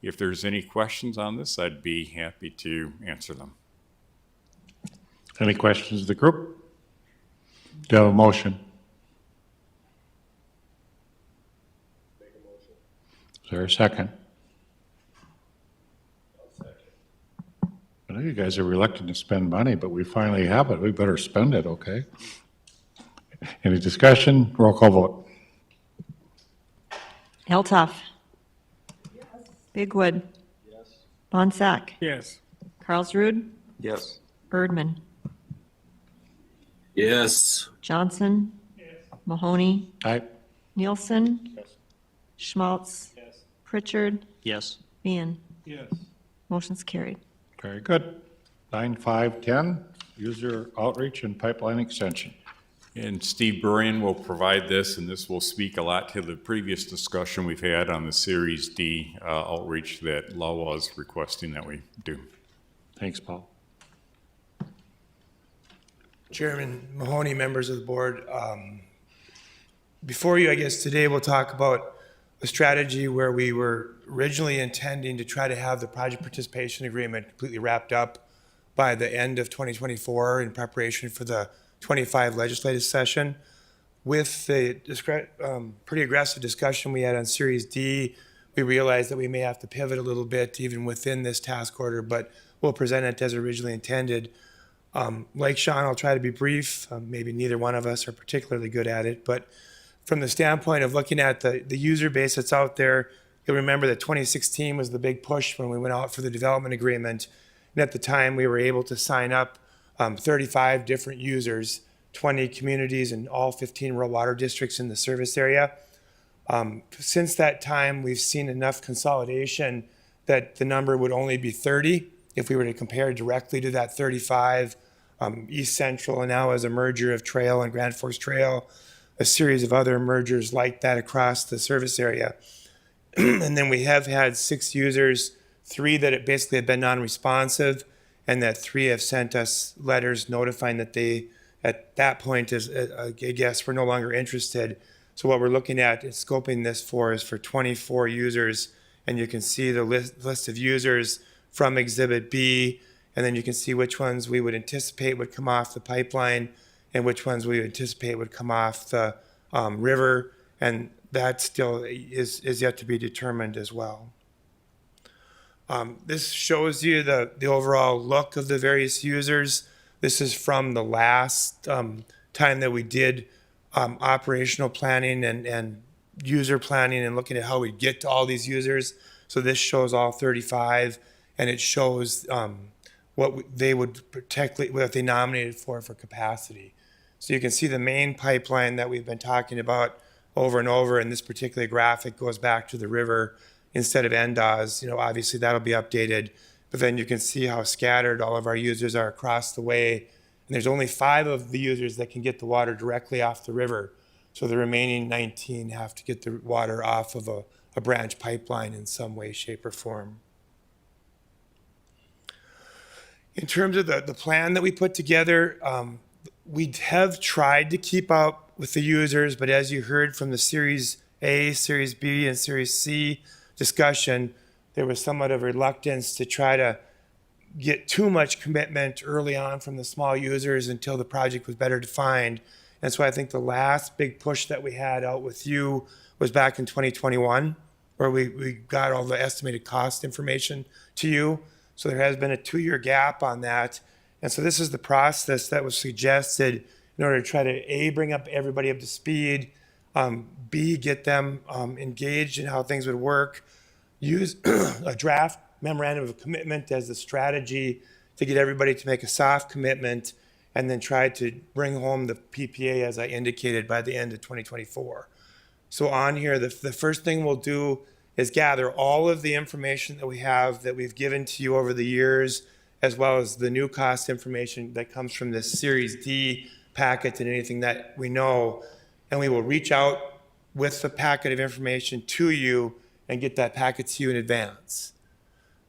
If there's any questions on this, I'd be happy to answer them. Any questions of the group? Do you have a motion? Is there a second? I know you guys are reluctant to spend money, but we finally have it. We better spend it, okay? Any discussion? Roll call vote. Eltoff. Yes. Bigwood. Yes. Bonsack. Yes. Karlsruhe. Yes. Erdman. Yes. Johnson. Yes. Mahoney. Aye. Nielsen. Yes. Schmaltz. Yes. Pritchard. Yes. Bean. Yes. Motion's carried. Very good. 9, 5, 10, user outreach and pipeline extension. And Steve Burrian will provide this, and this will speak a lot to the previous discussion we've had on the Series D outreach that LAWA is requesting that we do. Thanks, Paul. Chairman Mahoney, members of the board, before you, I guess today we'll talk about a strategy where we were originally intending to try to have the project participation agreement completely wrapped up by the end of 2024 in preparation for the 25 legislative session. With the pretty aggressive discussion we had on Series D, we realized that we may have to pivot a little bit even within this task order, but we'll present it as originally intended. Like Sean, I'll try to be brief. Maybe neither one of us are particularly good at it, but from the standpoint of looking at the user base that's out there, you'll remember that 2016 was the big push when we went out for the development agreement. And at the time, we were able to sign up 35 different users, 20 communities, and all 15 rural water districts in the service area. Since that time, we've seen enough consolidation that the number would only be 30 if we were to compare directly to that 35. East Central, and now as a merger of Trail and Grand Forks Trail, a series of other mergers like that across the service area. And then we have had 6 users, 3 that basically have been non-responsive, and that 3 have sent us letters notifying that they, at that point, I guess, we're no longer interested. So what we're looking at is scoping this is for 24 users, and you can see the list of users from Exhibit B, And then you can see which ones we would anticipate would come off the pipeline and which ones we would anticipate would come off the river. And that still is yet to be determined as well. This shows you the overall look of the various users. This is from the last time that we did operational planning and user planning and looking at how we get to all these users. So this shows all 35, and it shows what they nominated for capacity. So you can see the main pipeline that we've been talking about over and over, and this particular graphic goes back to the river instead of NDOS. You know, obviously that'll be updated, but then you can see how scattered all of our users are across the way. And there's only 5 of the users that can get the water directly off the river. So the remaining 19 have to get the water off of a branch pipeline in some way, shape, or form. In terms of the plan that we put together, we have tried to keep up with the users, but as you heard from the Series A, Series B, and Series C discussion, there was somewhat of a reluctance to try to get too much commitment early on from the small users until the project was better defined. And so I think the last big push that we had out with you was back in 2021, where we got all the estimated cost information to you. So there has been a 2-year gap on that. And so this is the process that was suggested in order to try to A, bring up everybody up to speed, B, get them engaged in how things would work, use a draft memorandum of commitment as a strategy to get everybody to make a soft commitment, and then try to bring home the PPA, as I indicated, by the end of 2024. So on here, the first thing we'll do is gather all of the information that we have that we've given to you over the years, as well as the new cost information that comes from this Series D packet and anything that we know. And we will reach out with the packet of information to you and get that packet to you in advance.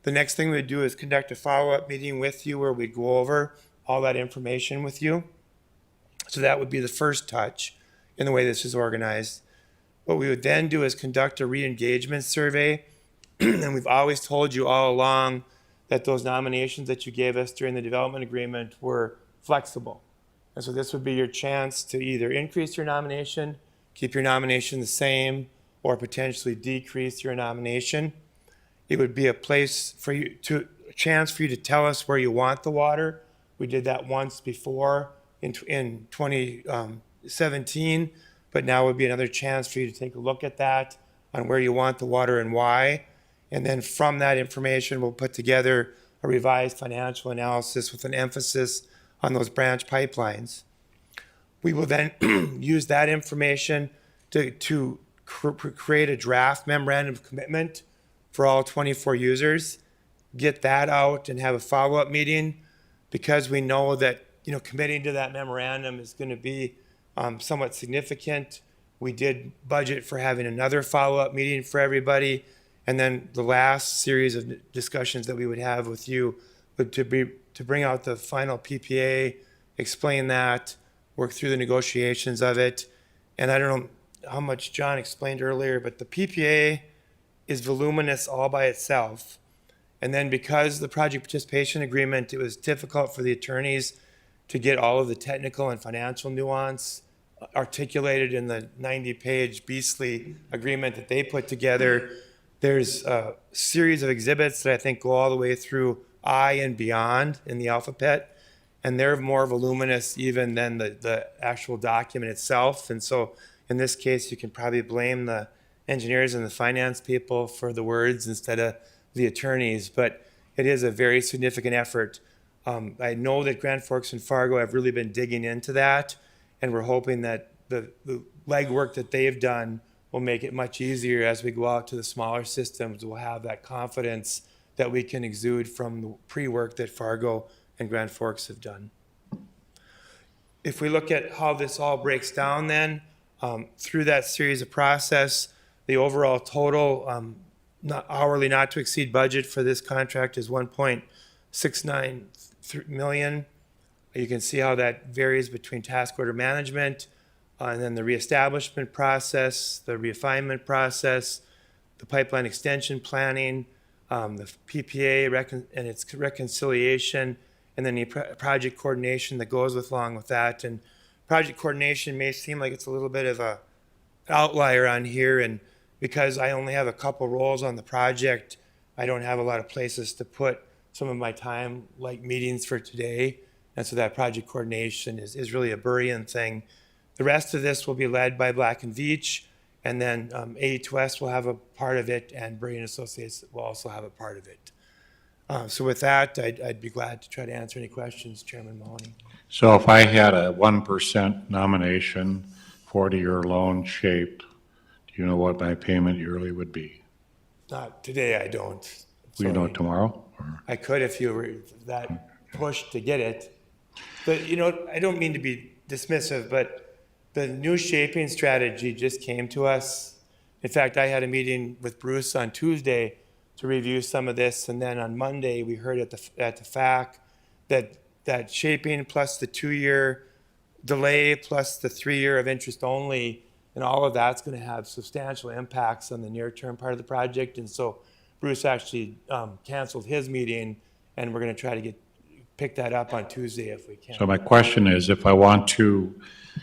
The next thing we do is conduct a follow-up meeting with you where we go over all that information with you. So that would be the first touch in the way this is organized. What we would then do is conduct a re-engagement survey. And we've always told you all along that those nominations that you gave us during the development agreement were flexible. And so this would be your chance to either increase your nomination, keep your nomination the same, or potentially decrease your nomination. It would be a chance for you to tell us where you want the water. We did that once before in 2017, but now would be another chance for you to take a look at that on where you want the water and why. And then from that information, we'll put together a revised financial analysis with an emphasis on those branch pipelines. We will then use that information to create a draft memorandum of commitment for all 24 users, get that out and have a follow-up meeting, because we know that, you know, committing to that memorandum is going to be somewhat significant. We did budget for having another follow-up meeting for everybody. And then the last series of discussions that we would have with you would to bring out the final PPA, explain that, work through the negotiations of it. And I don't know how much John explained earlier, but the PPA is voluminous all by itself. And then because the project participation agreement, it was difficult for the attorneys to get all of the technical and financial nuance articulated in the 90-page beastly agreement that they put together. There's a series of exhibits that I think go all the way through I and beyond in the alphabet, and they're more voluminous even than the actual document itself. And so in this case, you can probably blame the engineers and the finance people for the words instead of the attorneys, but it is a very significant effort. I know that Grand Forks and Fargo have really been digging into that, and we're hoping that the legwork that they've done will make it much easier as we go out to the smaller systems. We'll have that confidence that we can exude from the pre-work that Fargo and Grand Forks have done. If we look at how this all breaks down then, through that series of process, the overall total hourly not to exceed budget for this contract is $1.69 million. You can see how that varies between task order management and then the reestablishment process, the refinement process, the pipeline extension planning, the PPA and its reconciliation, and then the project coordination that goes along with that. And project coordination may seem like it's a little bit of a outlier on here, and because I only have a couple roles on the project, I don't have a lot of places to put some of my time, like meetings for today. And so that project coordination is really a Burien thing. The rest of this will be led by Black and Veatch, and then A2S will have a part of it, and Burien Associates will also have a part of it. So with that, I'd be glad to try to answer any questions, Chairman Mahoney. So if I had a 1% nomination, 40-year loan shaped, do you know what my payment yearly would be? Not today, I don't. Will you know Sorry. it tomorrow? Or- I could if you were that pushed to get it. But, you know, I don't mean to be dismissive, but the new shaping strategy just came to us. In fact, I had a meeting with Bruce on Tuesday to review some of this, and then on Monday, we heard at the FAC that shaping plus the 2-year delay plus the 3-year of interest only, and all of that's going to have substantial impacts on the near-term part of the project. And so Bruce actually canceled his meeting, and we're going to try to pick that up on Tuesday if we can. So my question is, if I want to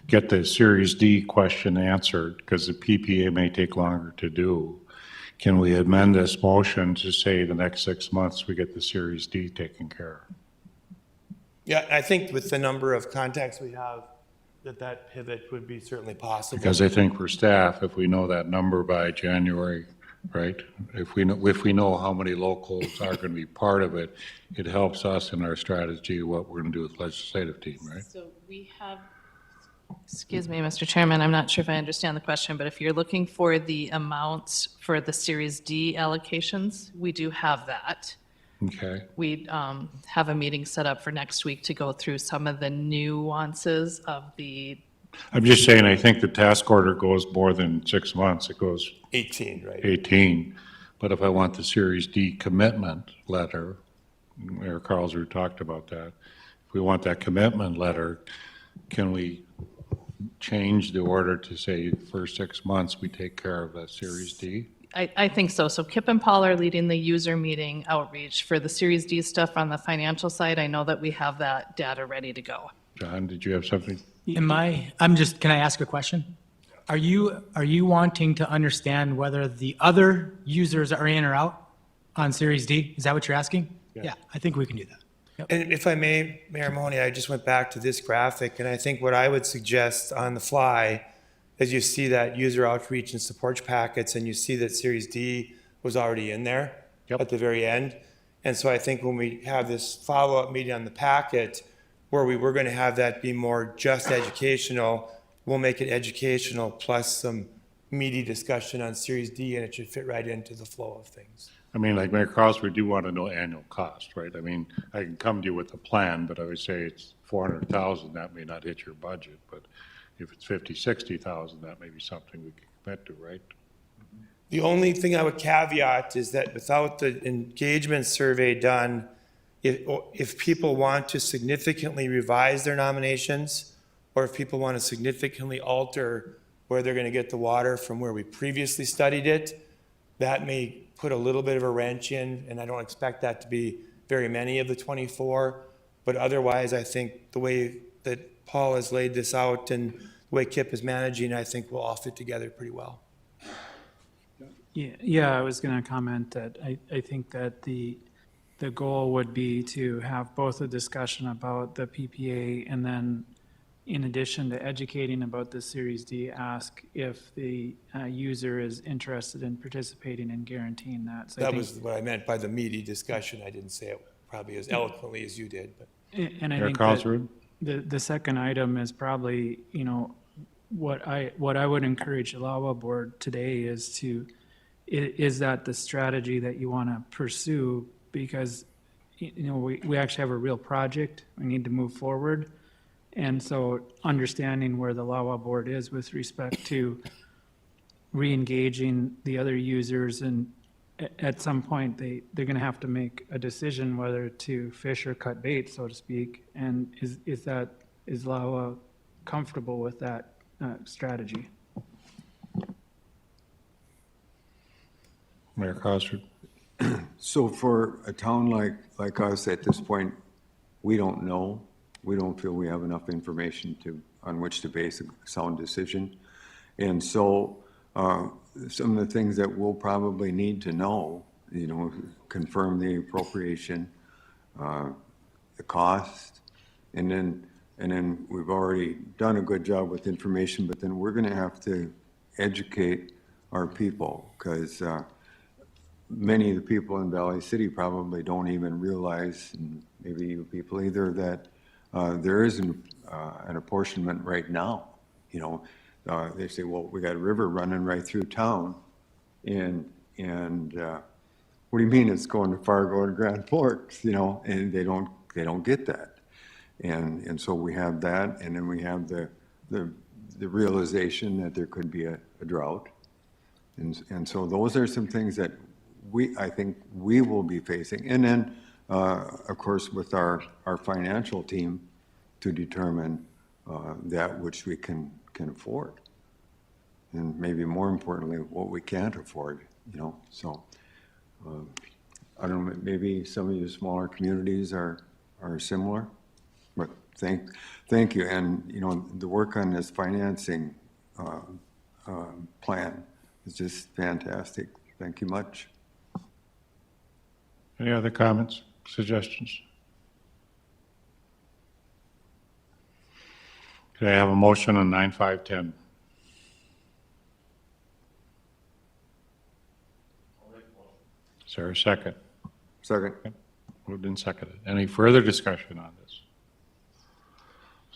get the Series D question answered, because the PPA may take longer to do, can we amend this motion to say the next 6 months we get the Series D taken care of? Yeah, I think with the number of contacts we have, that pivot would be certainly possible. Because I think for staff, if we know that number by January, right? If we know how many locals are going to be part of it, it helps us in our strategy, what we're going to do with the legislative team, right? So we have, excuse me, Mr. Chairman, I'm not sure if I understand the question, but if you're looking for the amounts for the Series D allocations, we do have that. Okay. We have a meeting set up for next week to go through some of the nuances of the. I'm just saying, I think the task order goes more than 6 months. It goes 18, right? 18. But if I want the Series D commitment letter, Mayor Carlsruhe talked about that. If we want that commitment letter, can we change the order to say for 6 months, we take care of that Series D? I think so. So Kip and Paul are leading the user meeting outreach for the Series D stuff on the financial side. I know that we have that data ready to go. John, did you have something? can I ask a question? Are you wanting to understand whether the other users are in or out on Series D? Is that what you're asking? Yeah, I think we can do that. Yep. And if I may, Mayor Mahoney, I just went back to this graphic, and I think what I would suggest on the fly, as you see that user outreach and support packets, and you see that Series D was already in there at the very end. And so I think when we have this follow-up meeting on the packet, where we were going to have that be more just educational, we'll make it educational plus some meaty discussion on Series D, and it should fit right into the flow of things. I mean, like Mayor Carlsruhe, we do want to know annual cost, right? I mean, I can come to you with a plan, but I would say it's 400,000, that may not hit your budget, but if it's 50, 60,000, that may be something we can commit to, right? The only thing I would caveat is that without the engagement survey done, if people want to significantly revise their nominations, or if people want to significantly alter where they're going to get the water from where we previously studied it, that may put a little bit of a wrench in, and I don't expect that to be very many of the 24. But otherwise, I think the way that Paul has laid this out and the way Kip is managing, I think we'll all fit together pretty well. Yeah, I was going to comment that I think that the goal would be to have both a discussion about the PPA and then, in addition to educating about the Series D, ask if the user is interested in participating and guaranteeing that. So That was what I meant by the meaty discussion. I didn't say it probably as eloquently as you did, but. And I think that the second item is probably, you know, what I would encourage the LAWA board today is that the strategy that you want to pursue, because, you know, we actually have a real project. We need to move forward. And so understanding where the LAWA board is with respect to re-engaging the other users, and at some point they're going to have to make a decision whether to fish or cut bait, so to speak. And is LAWA comfortable with that strategy? Mayor Carlsruhe. So for a town like us at this point, we don't know. We don't feel we have enough information on which to base a sound decision. And so some of the things that we'll probably need to know, confirm the appropriation, the cost, and then we've already done a good job with information, but then we're going to have to educate our people, because many of the people in Valley City probably don't even realize, and maybe you people either, that there is an apportionment right now. They say, well, we got a river running right through town, and what do you mean it's going to Fargo and Grand Forks? And they don't get that, and so we have that, and then we have the realization that there could be a drought, and so those are some things that I think we will be facing, and then of course with our financial team to determine that which we can afford, and maybe more importantly what we can't afford. So I don't know, maybe some of you smaller communities are similar, but thank you. And the work on this financing plan is just fantastic. Thank you much. Any other comments, suggestions? Could I have a motion on 9510? Is there a second? Second. Moved and seconded. Any further discussion on this?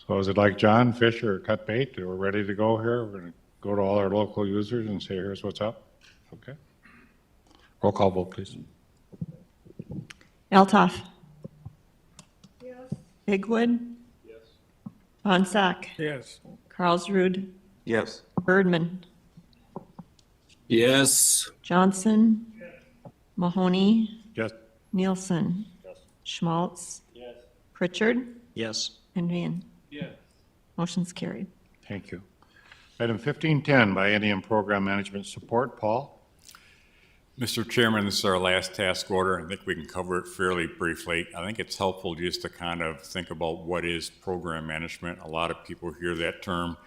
So is it like John Fisher cut bait? We're ready to go here. We're going to go to all our local users and say, here's what's up. Okay. Roll call vote, please. Altoff. Yes. Bigwood. Yes. Von Sack. Yes. Carlsrud. Yes. Birdman. Yes. Johnson. Mahoney. Yes. Nielsen. Yes. Schmaltz. Yes. Pritchard. Yes. And Van. Yes. Motion's carried. Thank you. Item 1510, Biennium Program Management Support. Paul? Mr. Chairman, this is our last task order. I think we can cover it fairly briefly. I think it's helpful just to kind of think about what is program management. A lot of people hear that term.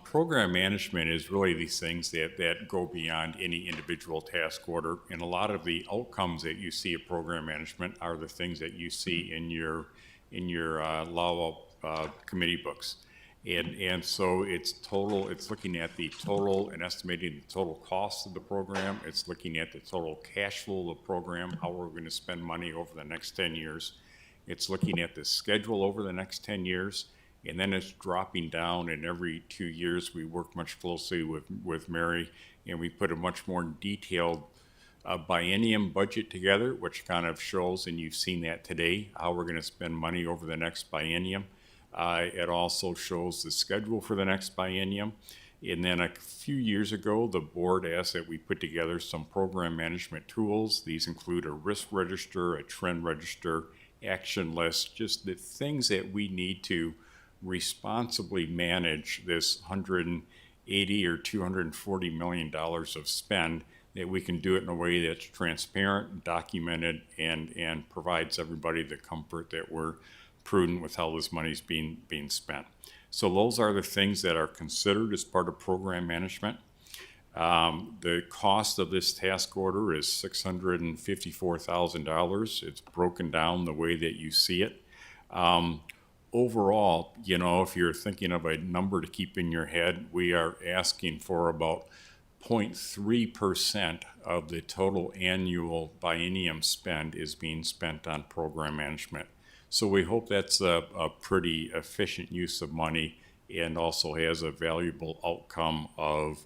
Program management is really these things that go beyond any individual task order, and a lot of the outcomes that you see of program management are the things that you see in your LAWA committee books. And so it's looking at the total and estimating the total cost of the program. It's looking at the total cash flow of the program, how we're going to spend money over the next 10 years. It's looking at the schedule over the next 10 years. And then it's dropping down, and every 2 years we work much closely with Mary, and we put a much more detailed biennium budget together, which kind of shows, and you've seen that today, how we're going to spend money over the next biennium. It also shows the schedule for the next biennium. And then a few years ago, the board asked that we put together some program management tools. These include a risk register, a trend register, action list, just the things that we need to responsibly manage this $180 or $240 million of spend, that we can do it in a way that's transparent, documented, and provides everybody the comfort that we're prudent with how this money's being spent. So those are the things that are considered as part of program management. The cost of this task order is $654,000. It's broken down the way that you see it. Overall, if you're thinking of a number to keep in your head, we are asking for about 0.3% of the total annual biennium spend is being spent on program management. So we hope that's a pretty efficient use of money, and also has a valuable outcome of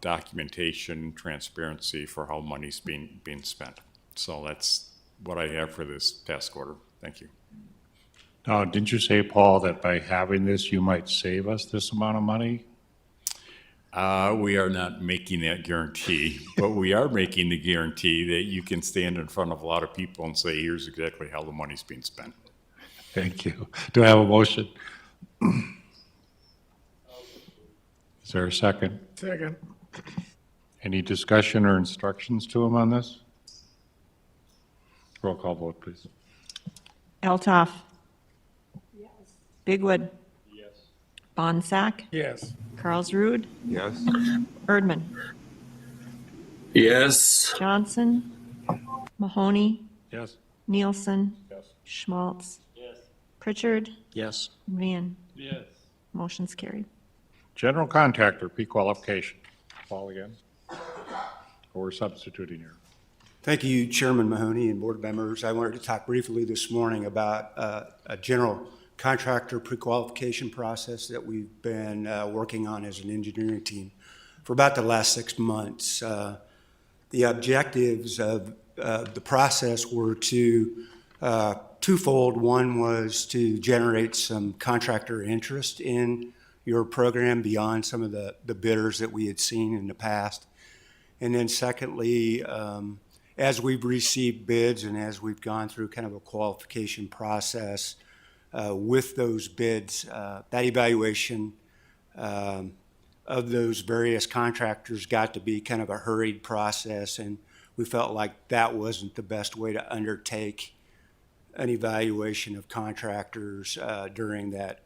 documentation, transparency for how money's being spent. So that's what I have for this task order. Thank you. Now, didn't you say, Paul, that by having this, you might save us this amount of money? We are not making that guarantee, but we are making the guarantee that you can stand in front of a lot of people and say, here's exactly how the money's being spent. Thank you. Do I have a motion? Is there a second? Second. Any discussion or instructions to him on this? Roll call vote, please. Eltoff. Bigwood. Yes. Bonsack. Yes. Carlsrud. Yes? Erdman. Yes. Johnson. Mahoney. Yes. Nielsen. Yes. Schmaltz. Yes. Pritchard. Yes. Ryan. Yes. Motion's carried. General contractor, pre-qualification. Paul again? Or we're substituting here? Thank you, Chairman Mahoney and board members. I wanted to talk briefly this morning about a general contractor pre-qualification process that we've been working on as an engineering team for about the last 6 months. The objectives of the process were twofold. One was to generate some contractor interest in your program beyond some of the bidders that we had seen in the past. And then secondly, as we've received bids and as we've gone through kind of a qualification process with those bids, that evaluation of those various contractors got to be kind of a hurried process, and we felt like that wasn't the best way to undertake an evaluation of contractors during that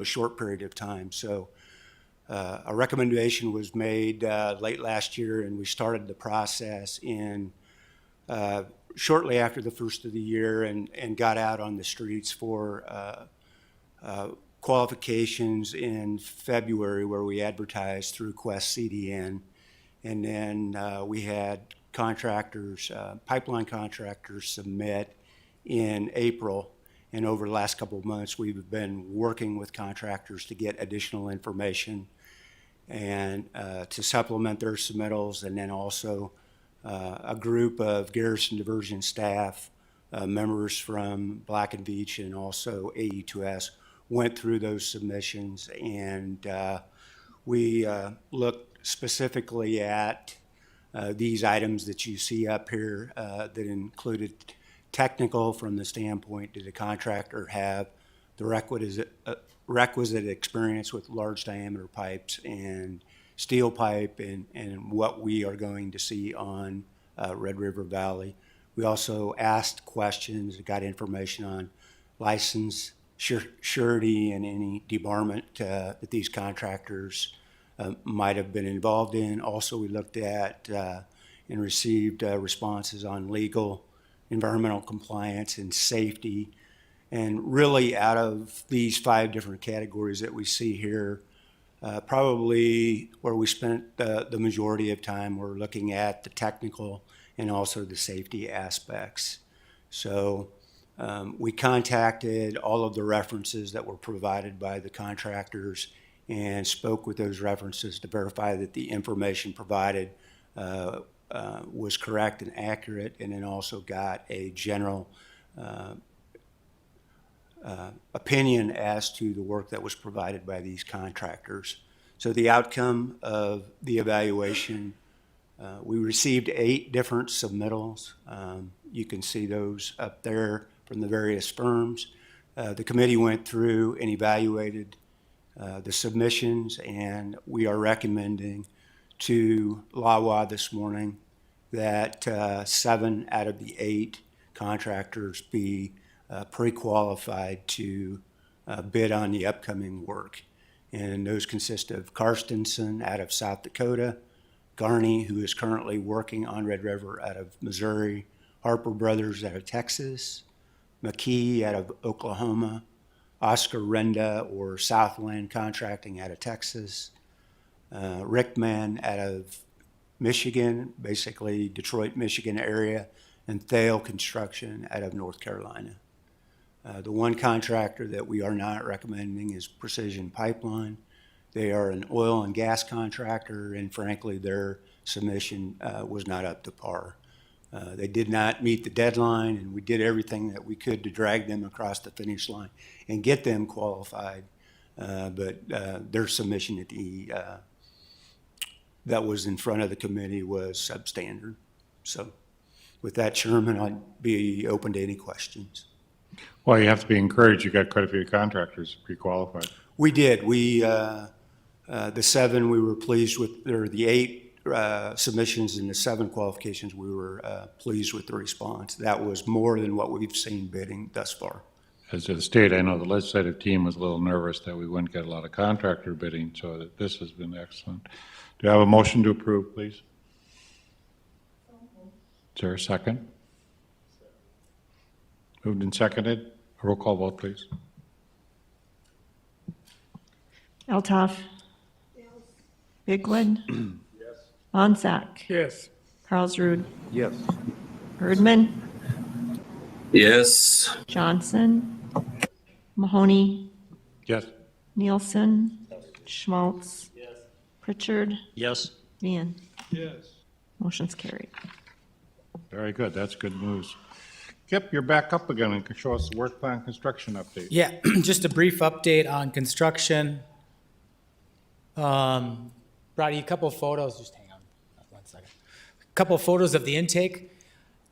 short period of time. So a recommendation was made late last year, and we started the process in shortly after the first of the year and got out on the streets for qualifications in February, where we advertised through Quest CDN. And then we had contractors, pipeline contractors submit in April. And over the last couple of months, we've been working with contractors to get additional information and to supplement their submittals. And then also a group of Garrison Diversion staff, members from Black and Veatch and also AE2S went through those submissions, and we looked specifically at these items that you see up here that included technical from the standpoint, did the contractor have the requisite experience with large diameter pipes and steel pipe and what we are going to see on Red River Valley. We also asked questions, got information on license, surety, and any debarment that these contractors might have been involved in. Also, we looked at and received responses on legal, environmental compliance, and safety. And really, out of these 5 different categories that we see here, probably where we spent the majority of time, we're looking at the technical and also the safety aspects. So we contacted all of the references that were provided by the contractors and spoke with those references to verify that the information provided was correct and accurate, and then also got a general opinion as to the work that was provided by these contractors. So the outcome of the evaluation, we received 8 different submittals. You can see those up there from the various firms. The committee went through and evaluated the submissions, and we are recommending to LAWA this morning that 7 out of the 8 contractors be pre-qualified to bid on the upcoming work. And those consist of Karstensen out of South Dakota, Garney, who is currently working on Red River out of Missouri, Harper Brothers out of Texas, McKee out of Oklahoma, Oscar Renda or Southland Contracting out of Texas, Rickman out of Michigan, basically Detroit, Michigan area, and Thale Construction out of North Carolina. The one contractor that we are not recommending is Precision Pipeline. They are an oil and gas contractor, and frankly, their submission was not up to par. They did not meet the deadline, and we did everything that we could to drag them across the finish line and get them qualified. But their submission at that was in front of the committee was substandard. So with that, Chairman, I'd be open to any questions. Well, you have to be encouraged. You got quite a few contractors pre-qualified. We did. We the 7 we were pleased with, or the 8 submissions in the 7 qualifications, we were pleased with the response. That was more than what we've seen bidding thus far. As to the state, I know the legislative team was a little nervous that we wouldn't get a lot of contractor bidding, so that this has been excellent. Do I have a motion to approve, please? Is there a second? Moved and seconded. A roll call vote, please. Eltoff. Bigwood. Bonsack. Yes. Carlsrud. Yes. Erdman. Yes. Johnson. Mahoney. Yes. Nielsen. Schmaltz. Pritchard. Yes. Meehan. Yes. Motion's carried. Very good. That's good news. Kip, you're back up again and can show us the work plan construction update. Yeah, just a brief update on construction. Brought you a couple of photos, just hang on 1 second. A couple of photos of the intake.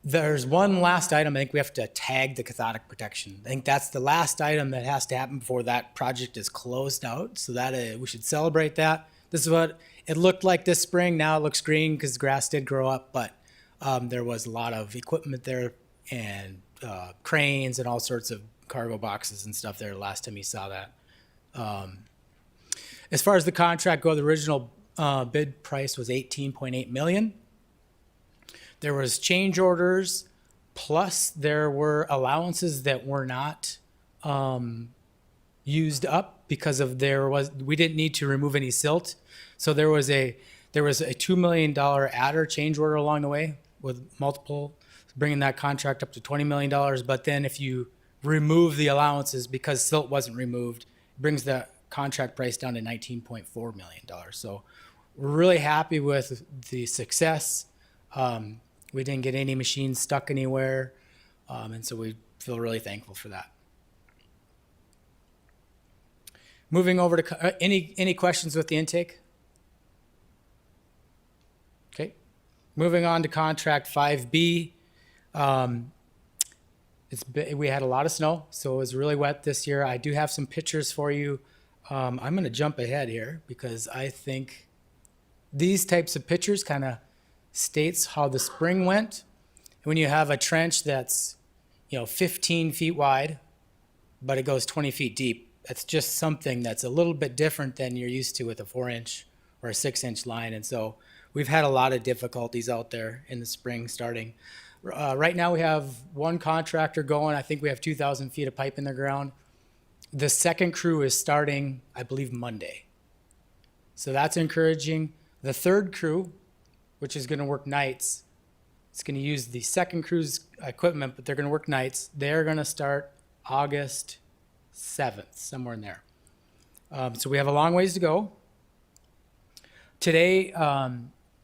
There's one last item, I think we have to tag the cathodic protection. I think that's the last item that has to happen before that project is closed out, so that we should celebrate that. This is what it looked like this spring. Now it looks green because the grass did grow up, but there was a lot of equipment there and cranes and all sorts of cargo boxes and stuff there last time you saw that. As far as the contract go, the original bid price was $18.8 million. There was change orders, plus there were allowances that were not used up because of we didn't need to remove any silt. So there was a $2 million adder change order along the way with multiple, bringing that contract up to $20 million. But then if you remove the allowances because silt wasn't removed, it brings the contract price down to $19.4 million. So we're really happy with the success. We didn't get any machines stuck anywhere. And so we feel really thankful for that. Moving over to any questions with the intake? Okay. Moving on to contract 5B. We had a lot of snow, so it was really wet this year. I do have some pictures for you. I'm going to jump ahead here because I think these types of pictures kind of states how the spring went. When you have a trench that's 15 feet wide, but it goes 20 feet deep, that's just something that's a little bit different than you're used to with a 4-inch or a 6-inch line. And so we've had a lot of difficulties out there in the spring starting. Right now we have one contractor going. I think we have 2,000 feet of pipe in the ground. The second crew is starting, I believe, Monday. So that's encouraging. The third crew, which is going to work nights, it's going to use the second crew's equipment, but they're going to work nights. They're going to start August 7th, somewhere in there. So we have a long ways to go. Today,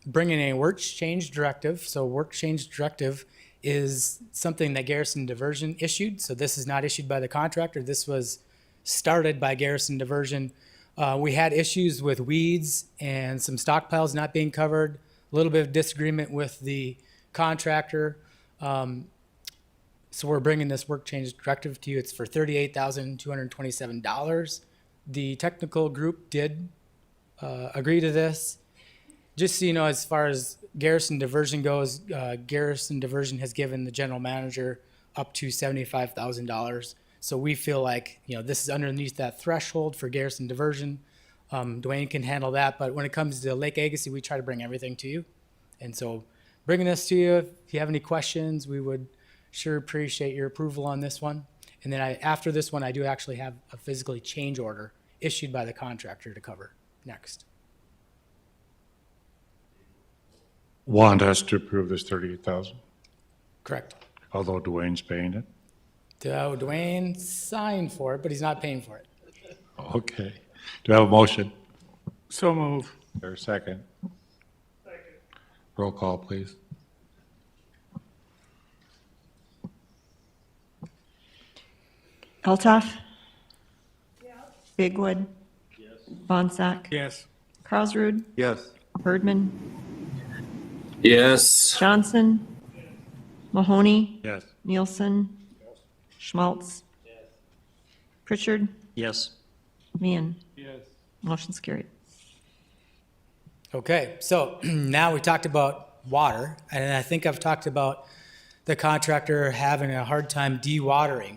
bringing a work change directive. So work change directive is something that Garrison Diversion issued. So this is not issued by the contractor. This was started by Garrison Diversion. We had issues with weeds and some stockpiles not being covered, a little bit of disagreement with the contractor. So we're bringing this work change directive to you. It's for $38,227. The technical group did agree to this. Just so you know, as far as Garrison Diversion goes, Garrison Diversion has given the general manager up to $75,000. So we feel like, this is underneath that threshold for Garrison Diversion. Dwayne can handle that. But when it comes to Lake Agassiz, we try to bring everything to you. And so bringing this to you, if you have any questions, we would sure appreciate your approval on this one. And then after this one, I do actually have a physically change order issued by the contractor to cover next. Want us to approve this 38,000, Correct. although Dwayne's paying it? Dwayne signed for it, but he's not paying for it. Okay. Do I have a motion? So move. Or a second? Second. Roll call, please. Eltoff. Bigwood. Bonsack. Yes. Carlsrud. Yes. Erdman. Yes. Johnson. Mahoney. Yes. Nielsen. Schmaltz. Pritchard. Yes. Meehan. Yes. Motion's carried. Okay, so now we talked about water, and I think I've talked about the contractor having a hard time dewatering.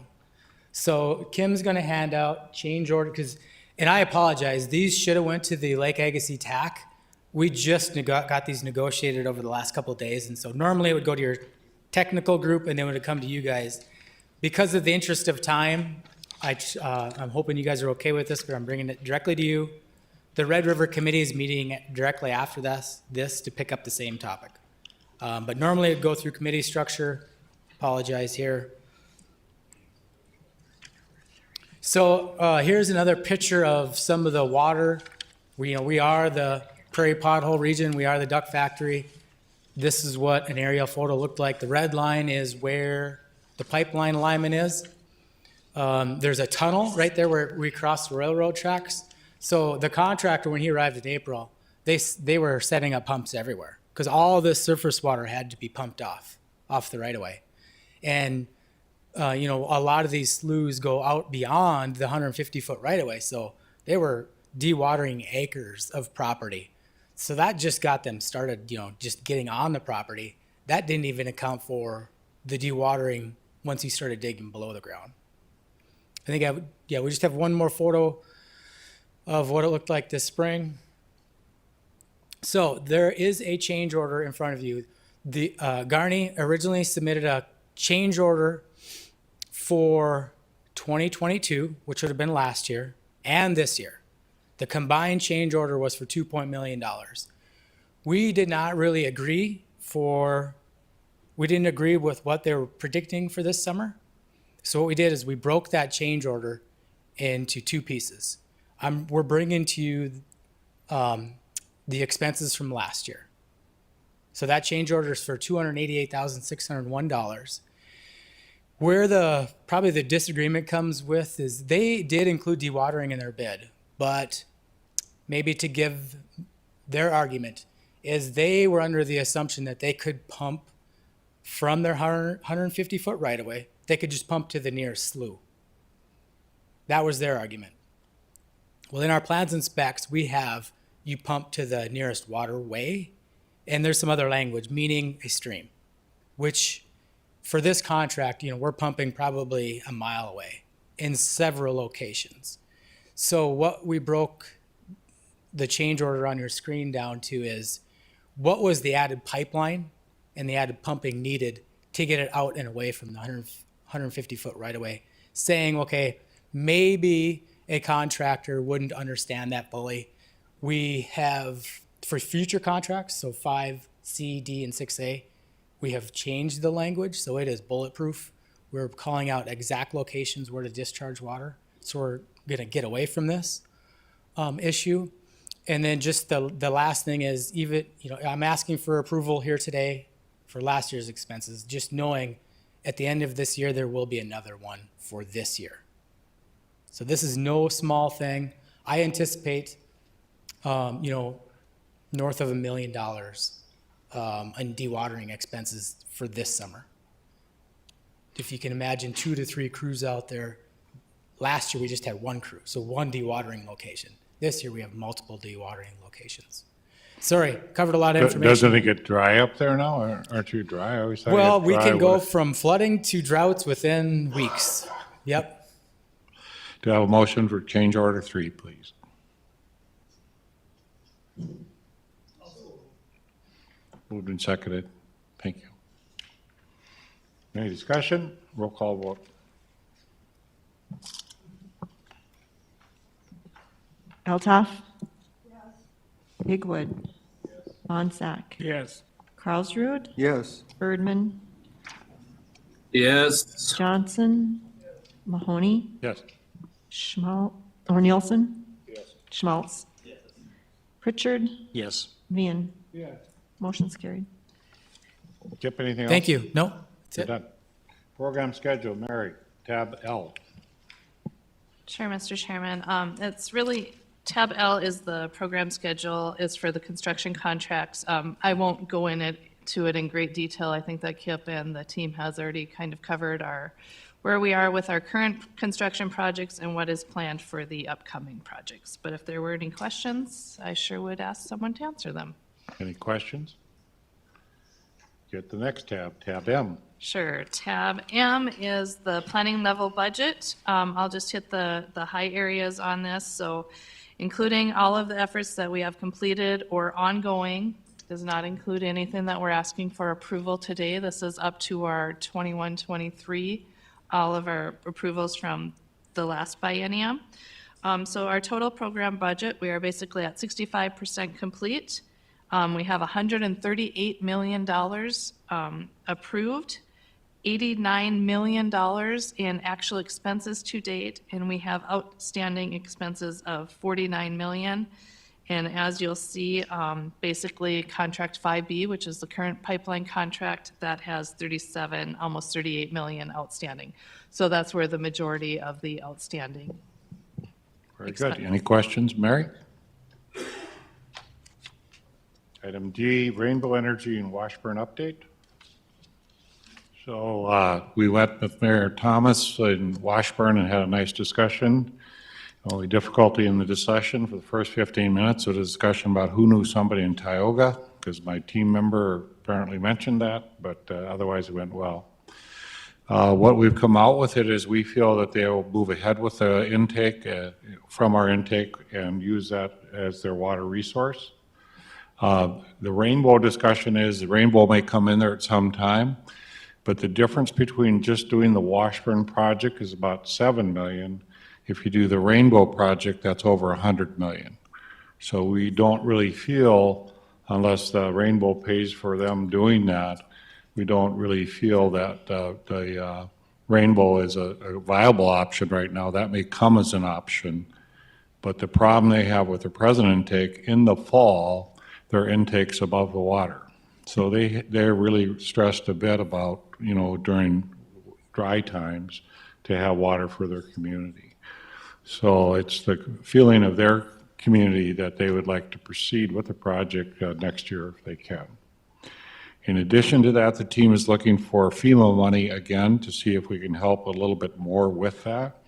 So Kim's gonna hand out change order, because, and I apologize, these should have went to the Lake Agassiz TAC. We just got these negotiated over the last couple of days, and so normally it would go to your technical group, and then it would come to you guys. Because of the interest of time, I'm hoping you guys are okay with this, but I'm bringing it directly to you. The Red River Committee is meeting directly after this to pick up the same topic. But normally it'd go through committee structure. Apologize here. So here's another picture of some of the water. We are the Prairie Pothole region. We are the duck factory. This is what an aerial photo looked like. The red line is where the pipeline alignment is. There's a tunnel right there where we cross the railroad tracks. So the contractor, when he arrived in April, they were setting up pumps everywhere because all this surface water had to be pumped off the right of way. And, a lot of these sloughs go out beyond the 150-foot right of way. So they were dewatering acres of property. So that just got them started, just getting on the property. That didn't even account for the dewatering once you started digging below the ground. I think, we just have one more photo of what it looked like this spring. So there is a change order in front of you. The Garney originally submitted a change order for 2022, which would have been last year, and this year. The combined change order was for $2 million. We did not really agree we didn't agree with what they were predicting for this summer. So what we did is we broke that change order into two pieces. We're bringing to you the expenses from last year. So that change order is for $288,601. Where probably the disagreement comes with is they did include dewatering in their bid, but maybe to give their argument is they were under the assumption that they could pump from their 150-foot right-of-way. They could just pump to the nearest slough. That was their argument. Well, in our plans and specs, we have you pump to the nearest waterway, and there's some other language, meaning a stream, which for this contract, we're pumping probably a mile away in several locations. So what we broke the change order on your screen down to is what was the added pipeline and the added pumping needed to get it out and away from the 150-foot right-of-way, saying, okay, maybe a contractor wouldn't understand that fully. We have, for future contracts, so 5C, D, and 6A, we have changed the language, so it is bulletproof. We're calling out exact locations where to discharge water, so we're gonna get away from this issue. And then just the last thing is, even, I'm asking for approval here today for last year's expenses, just knowing at the end of this year, there will be another one for this year. So this is no small thing. I anticipate, north of $1 million in dewatering expenses for this summer. If you can imagine 2 to 3 crews out there. Last year, we just had one crew, so one dewatering location. This year, we have multiple dewatering locations. Sorry, covered a lot of information. Doesn't it get dry up there now? Aren't you dry? I always thought it Well, got we dry can go with- from flooding to droughts within weeks. Yep. Do I have a motion for change order 3, please? Moved and seconded. Thank you. Any discussion? Roll call vote. Eltoff? Yes. Higwood? Yes. Bonsack? Yes. Carlsrud? Yes. Erdman? Yes. Johnson? Mahoney? Yes. Nielsen? Yes. Schmaltz? Yes. Pritchard? Yes. Vian? Yes. Motion's carried. Kip, anything else? Thank you. No, that's You're it. done. Program schedule, Mary, tab L. Sure, Mr. Chairman. It's really, tab L is the program schedule, is for the construction contracts. I won't go into it in great detail. I think that Kip and the team has already kind of covered our where we are with our current construction projects and what is planned for the upcoming projects. But if there were any questions, I sure would ask someone to answer them. Any questions? Get the next tab, tab M. Sure. Tab M is the planning level budget. I'll just hit the high areas on this. So including all of the efforts that we have completed or ongoing, does not include anything that we're asking for approval today. This is up to our 21-23, all of our approvals from the last biennium. So our total program budget, we are basically at 65% complete. We have $138 million approved, $89 million in actual expenses to date, and we have outstanding expenses of $49 million. And as you'll see, basically contract 5B, which is the current pipeline contract, that has 37, almost 38 million outstanding. So that's where the majority of the outstanding. Very good. Any questions, Mary? Item D, Rainbow Energy and Washburn update. So we went with Mayor Thomas in Washburn and had a nice discussion. Only difficulty in the discussion for the first 15 minutes was a discussion about who knew somebody in Tioga, because my team member apparently mentioned that, but otherwise it went well. What we've come out with it is we feel that they will move ahead with the intake from our intake and use that as their water resource. The Rainbow discussion is the Rainbow may come in there at some time, but the difference between just doing the Washburn project is about 7 million. If you do the Rainbow project, that's over 100 million. So we don't really feel, unless the Rainbow pays for them doing that, we don't really feel that the Rainbow is a viable option right now. That may come as an option, but the problem they have with their present intake, in the fall, their intake's above the water. So they're really stressed a bit about, you know, during dry times to have water for their community. So it's the feeling of their community that they would like to proceed with the project next year if they can. In addition to that, the team is looking for FEMA money again to see if we can help a little bit more with that.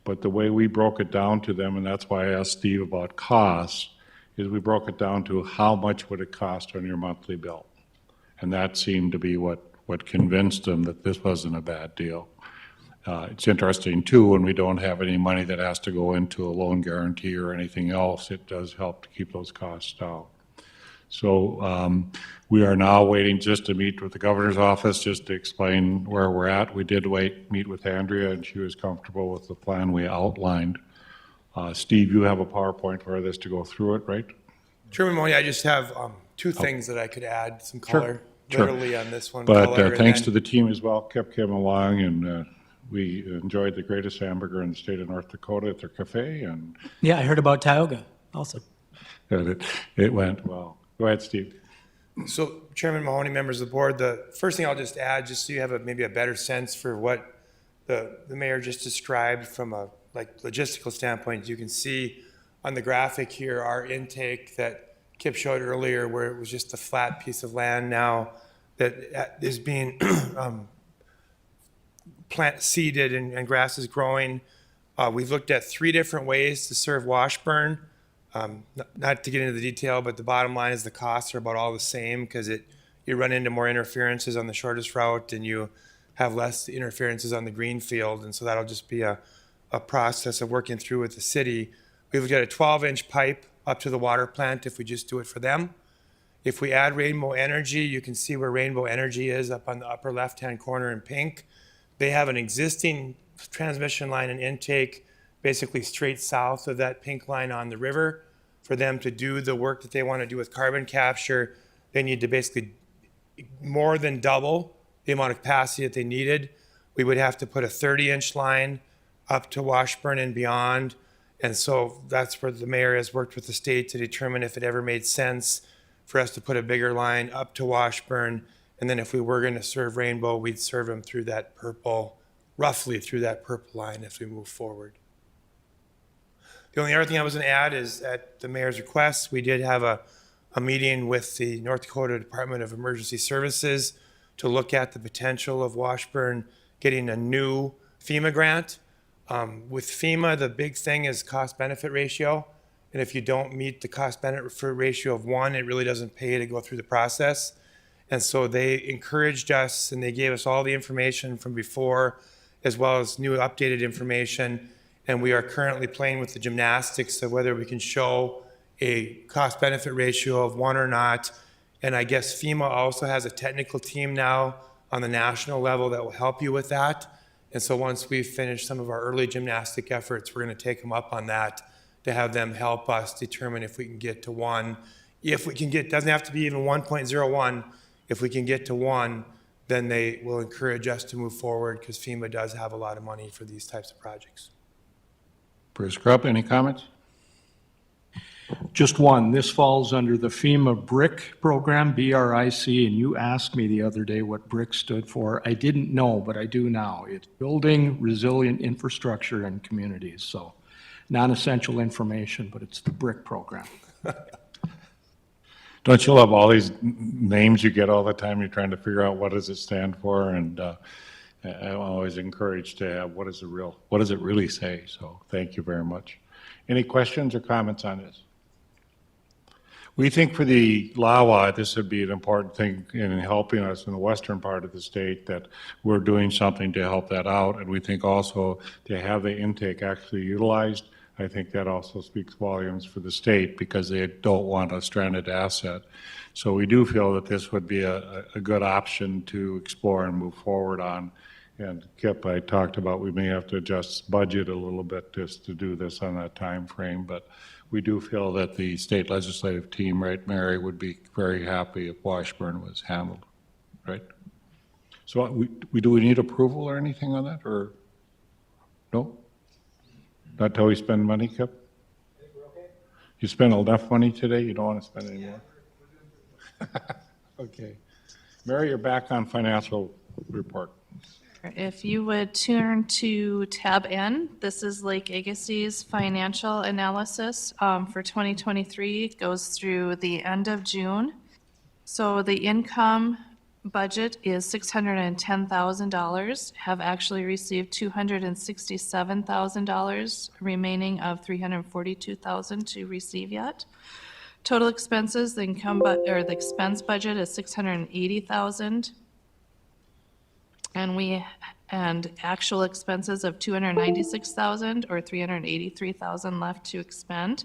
But the way we broke it down to them, and that's why I asked Steve about costs, is we broke it down to how much would it cost on your monthly bill. And that seemed to be what convinced them that this wasn't a bad deal. It's interesting too, when we don't have any money that has to go into a loan guarantee or anything else, it does help to keep those costs down. So we are now waiting just to meet with the governor's office just to explain where we're at. We did meet with Andrea, and she was comfortable with the plan we outlined. Steve, you have a PowerPoint for this to go through it, right? Chairman Mahoney, I just have two things that I could add some color, literally on this one. But color, thanks to the team as well, kept him along, and we enjoyed the greatest hamburger in the state of North Dakota at their cafe. And Yeah, I heard about Tioga also. It went well. Go ahead, Steve. So Chairman Mahoney, members of the board, the first thing I'll just add, just so you have maybe a better sense for what the mayor just described from a logistical standpoint, you can see on the graphic here our intake that Kip showed earlier, where it was just a flat piece of land now that is being plant seeded and grass is growing. We've looked at 3 different ways to serve Washburn. Not to get into the detail, but the bottom line is the costs are about all the same because you run into more interferences on the shortest route and you have less interferences on the green field. And so that'll just be a process of working through with the city. We've got a 12-inch pipe up to the water plant if we just do it for them. If we add Rainbow Energy, you can see where Rainbow Energy is up on the upper left-hand corner in pink. They have an existing transmission line and intake basically straight south of that pink line on the river. For them to do the work that they want to do with carbon capture, they need to basically more than double the amount of capacity that they needed. We would have to put a 30-inch line up to Washburn and beyond. And so that's where the mayor has worked with the state to determine if it ever made sense for us to put a bigger line up to Washburn. And then if we were going to serve Rainbow, we'd serve them through that purple, roughly through that purple line if we move forward. The only other thing I was going to add is at the mayor's request, we did have a meeting with the North Dakota Department of Emergency Services to look at the potential of Washburn getting a new FEMA grant. With FEMA, the big thing is cost-benefit ratio. And if you don't meet the cost-benefit ratio of 1, it really doesn't pay to go through the process. And so they encouraged us and they gave us all the information from before, as well as new updated information. And we are currently playing with the gymnastics of whether we can show a cost-benefit ratio of 1 or not. And I guess FEMA also has a technical team now on the national level that will help you with that. And so once we've finished some of our early gymnastic efforts, we're going to take them up on that to have them help us determine if we can get to 1. If we can get, doesn't have to be even 1.01. If we can get to 1, then they will encourage us to move forward because FEMA does have a lot of money for these types of projects. Bruce Krupp, any comments? Just one, this falls under the FEMA BRIC program, B-R-I-C, and you asked me the other day what BRIC stood for. I didn't know, but I do now. It's Building Resilient Infrastructure and Communities, so non-essential information, but it's the BRIC program. Don't you love all these names you get all the time? You're trying to figure out what does it stand for, and I'm always encouraged to have what does it really say? So thank you very much. Any questions or comments on this? We think for the LAWA, this would be an important thing in helping us in the western part of the state, that we're doing something to help that out. And we think also to have the intake actually utilized, I think that also speaks volumes for the state because they don't want a stranded asset. So we do feel that this would be a good option to explore and move forward on. And Kip, I talked about we may have to adjust budget a little bit just to do this on that time frame, but we do feel that the state legislative team, right, Mary, would be very happy if Washburn was handled, right? So do we need approval or anything on that, or no? Not till we spend money, Kip? I think we're okay. You spent enough money today, you don't want to spend any more? Okay. Mary, you're back on financial report. If you would turn to tab N, this is Lake Agassiz financial analysis for 2023. It goes through the end of June. So the income budget is $610,000, have actually received $267,000, remaining of $342,000 to receive yet. Total expenses, the the expense budget is $680,000. And actual expenses of $296,000 or $383,000 left to expend.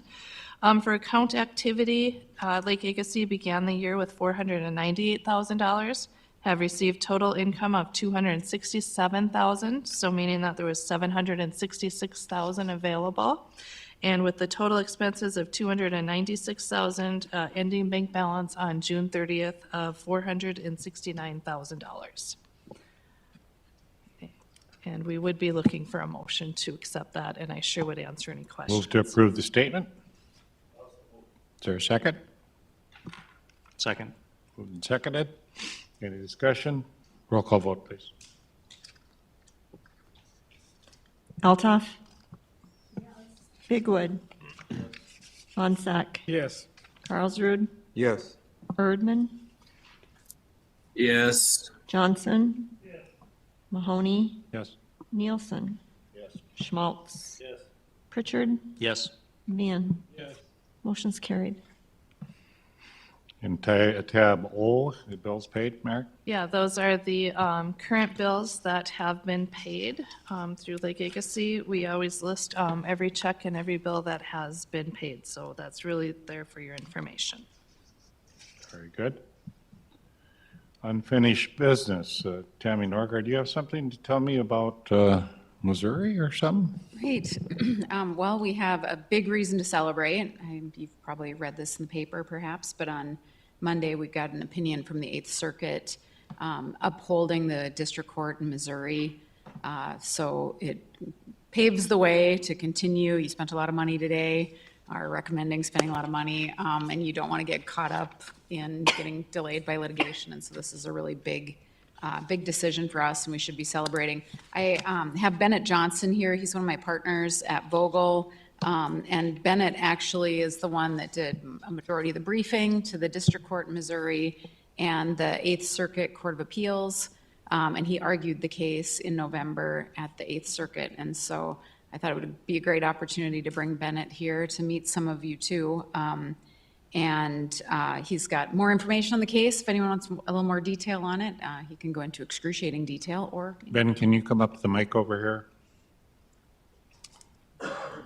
For account activity, Lake Agassiz began the year with $498,000, have received total income of $267,000, so meaning that there was $766,000 available. And with the total expenses of $296,000, ending bank balance on June 30th of $469,000. And we would be looking for a motion to accept that, and I sure would answer any questions. Move to approve the statement. Is there a second? Second. Moved and seconded. Any discussion? Roll call vote, please. Altoff? Bigwood? Monsack? Yes. Carlsrud? Yes. Erdman? Yes. Johnson? Mahoney? Yes. Nielsen? Yes. Schmaltz? Yes. Pritchard? Yes. Van? Yes. Motion's carried. In tab O, the bills paid, Mary? Yeah, those are the current bills that have been paid through Lake Agassiz. We always list every check and every bill that has been paid, so that's really there for your information. Very good. Unfinished business. Tammy Norgard, do you have something to tell me about Missouri or something? Great. Well, we have a big reason to celebrate. You've probably read this in the paper perhaps, but on Monday we got an opinion from the 8th Circuit upholding the district court in Missouri. So it paves the way to continue. You spent a lot of money today, are recommending spending a lot of money, and you don't want to get caught up in getting delayed by litigation. And so this is a really big decision for us, and we should be celebrating. I have Bennett Johnson here. He's one of my partners at Vogel. And Bennett actually is the one that did a majority of the briefing to the district court in Missouri and the 8th Circuit Court of Appeals. And he argued the case in November at the Eighth Circuit. And so I thought it would be a great opportunity to bring Bennett here to meet some of you too. And he's got more information on the case. If anyone wants a little more detail on it, he can go into excruciating detail or. Ben, can you come up to the mic over here?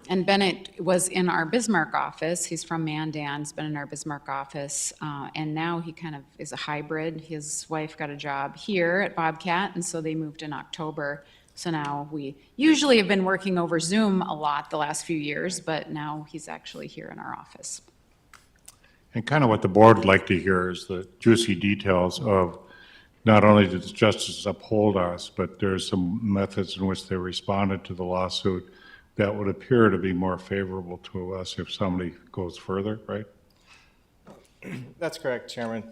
And Bennett was in our Bismarck office. He's from Mandan, he's been in our Bismarck office. And now he kind of is a hybrid. His wife got a job here at Bobcat, and so they moved in October. So now we usually have been working over Zoom a lot the last few years, but now he's actually here in our office. And kind of what the board would like to hear is the juicy details of not only did the justices uphold us, but there's some methods in which they responded to the lawsuit that would appear to be more favorable to us if somebody goes further, right? That's correct, Chairman.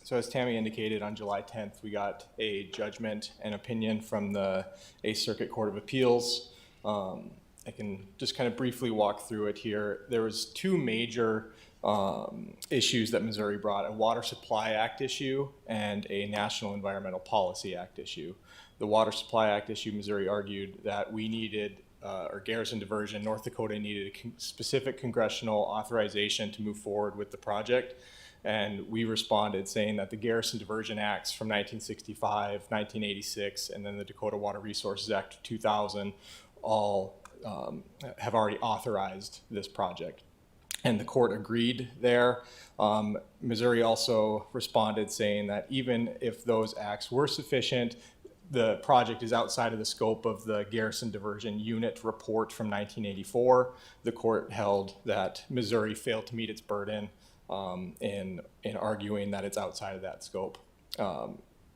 So as Tammy indicated, on July 10th, we got a judgment and opinion from the Eighth Circuit Court of Appeals. I can just kind of briefly walk through it here. There was two major issues that Missouri brought: a Water Supply Act issue and a National Environmental Policy Act issue. The Water Supply Act issue, Missouri argued that we needed, or Garrison Diversion, North Dakota needed a specific congressional authorization to move forward with the project. And we responded saying that the Garrison Diversion Acts from 1965, 1986, and then the Dakota Water Resources Act of 2000 all have already authorized this project. And the court agreed there. Missouri also responded saying that even if those acts were sufficient, the project is outside of the scope of the Garrison Diversion Unit report from 1984. The court held that Missouri failed to meet its burden in arguing that it's outside of that scope.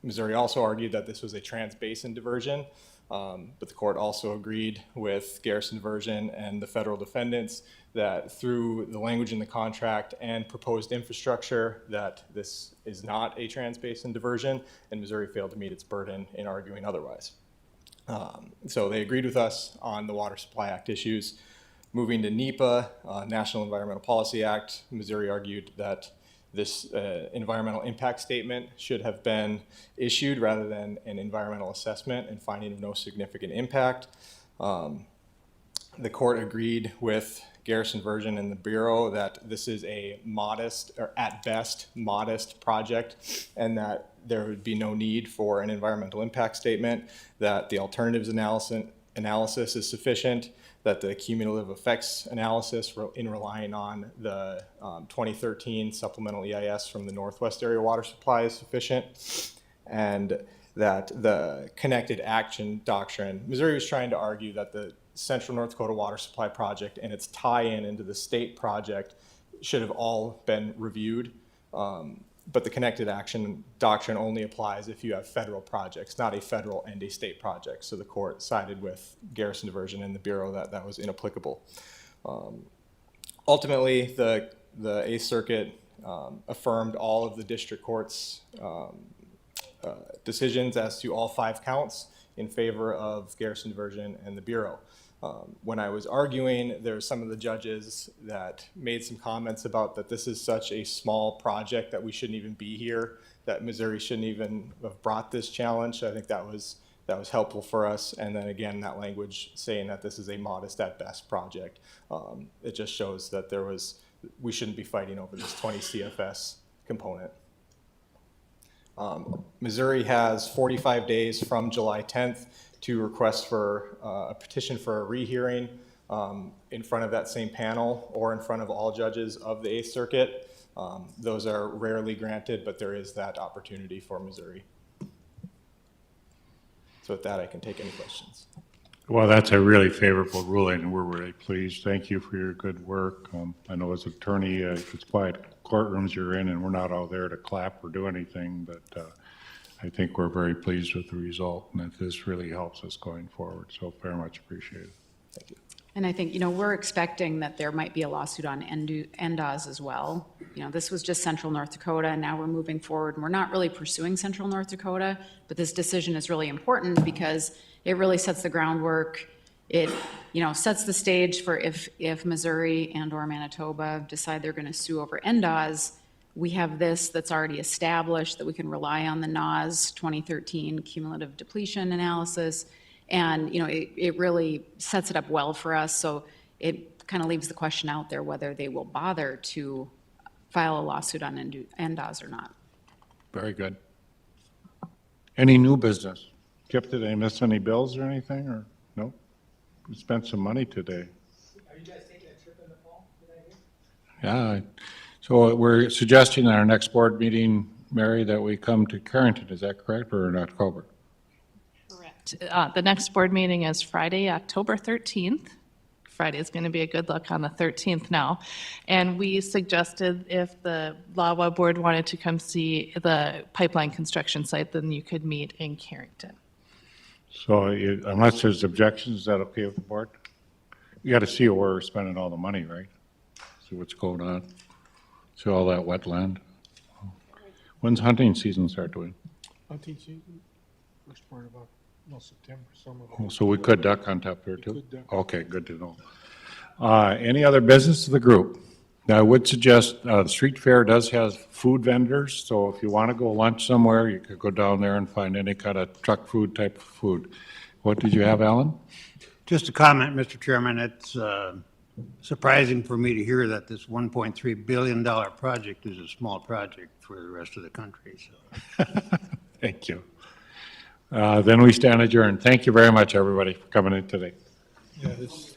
Missouri also argued that this was a trans-basin diversion, but the court also agreed with Garrison Diversion and the federal defendants that through the language in the contract and proposed infrastructure that this is not a trans-basin diversion, and Missouri failed to meet its burden in arguing otherwise. So they agreed with us on the Water Supply Act issues. Moving to NEPA, National Environmental Policy Act, Missouri argued that this environmental impact statement should have been issued rather than an environmental assessment and finding of no significant impact. The court agreed with Garrison Diversion and the Bureau that this is a modest, or at best, modest project, and that there would be no need for an environmental impact statement, that the alternatives analysis is sufficient, that the cumulative effects analysis in relying on the 2013 supplemental EIS from the Northwest Area Water Supply is sufficient, and that the connected action doctrine, Missouri was trying to argue that the Central North Dakota Water Supply Project and its tie-in into the state project should have all been reviewed, but the connected action doctrine only applies if you have federal projects, not a federal and a state project. So the court sided with Garrison Diversion and the Bureau that that was inapplicable. Ultimately, the Eighth Circuit affirmed all of the district court's decisions as to all 5 counts in favor of Garrison Diversion and the Bureau. When I was arguing, there's some of the judges that made some comments about that this is such a small project that we shouldn't even be here, that Missouri shouldn't even have brought this challenge. So I think that was helpful for us. And then again, that language saying that this is a modest at best project. It just shows that we shouldn't be fighting over this 20 CFS component. Missouri has 45 days from July 10th to request for a petition for a rehearing in front of that same panel or in front of all judges of the Eighth Circuit. Those are rarely granted, but there is that opportunity for Missouri. So with that, I can take any questions. Well, that's a really favorable ruling, and we're really pleased. Thank you for your good work. I know as an attorney, it's quiet courtrooms you're in, and we're not all there to clap or do anything, but I think we're very pleased with the result, and that this really helps us going forward. So very much appreciated. Thank you. And I think, we're expecting that there might be a lawsuit on NDOS as well. This was just Central North Dakota, and now we're moving forward. And we're not really pursuing Central North Dakota, but this decision is really important because it really sets the groundwork. It, sets the stage for if Missouri and or Manitoba decide they're going to sue over NDOS, we have this that's already established, that we can rely on the NAS 2013 cumulative depletion analysis. And, you know, it really sets it up well for us. So it kind of leaves the question out there whether they will bother to file a lawsuit on NDOS or not. Very good. Any new business? Kip, did I miss any bills or anything, or no? We spent some money today. Are you guys taking a trip in the fall? Did I hear? Yeah, so we're suggesting at our next board meeting, Mary, that we come to Carrington, is that correct, or in October? Correct. The next board meeting is Friday, October 13th. Friday is going to be a good look on the 13th now. And we suggested if the LAWA board wanted to come see the pipeline construction site, then you could meet in Carrington. So unless there's objections, is that okay with the board? You got to see where we're spending all the money, right? See what's going on. See all that wetland. When's hunting season start doing? Hunting season, first part of September, summer. Oh, so we could duck hunt up there too? could duck. Okay, good to know. Any other business of the group? Now, I would suggest, the street fair does have food vendors, so if you want to go lunch somewhere, you could go down there and find any kind of truck food type of food. What did you have, Alan? Just a comment, Mr. Chairman. It's surprising for me to hear that this $1.3 billion project is a small project for the rest of the country. So. Thank you. Then we stand adjourned. Thank you very much, everybody, for coming in today. Yeah, this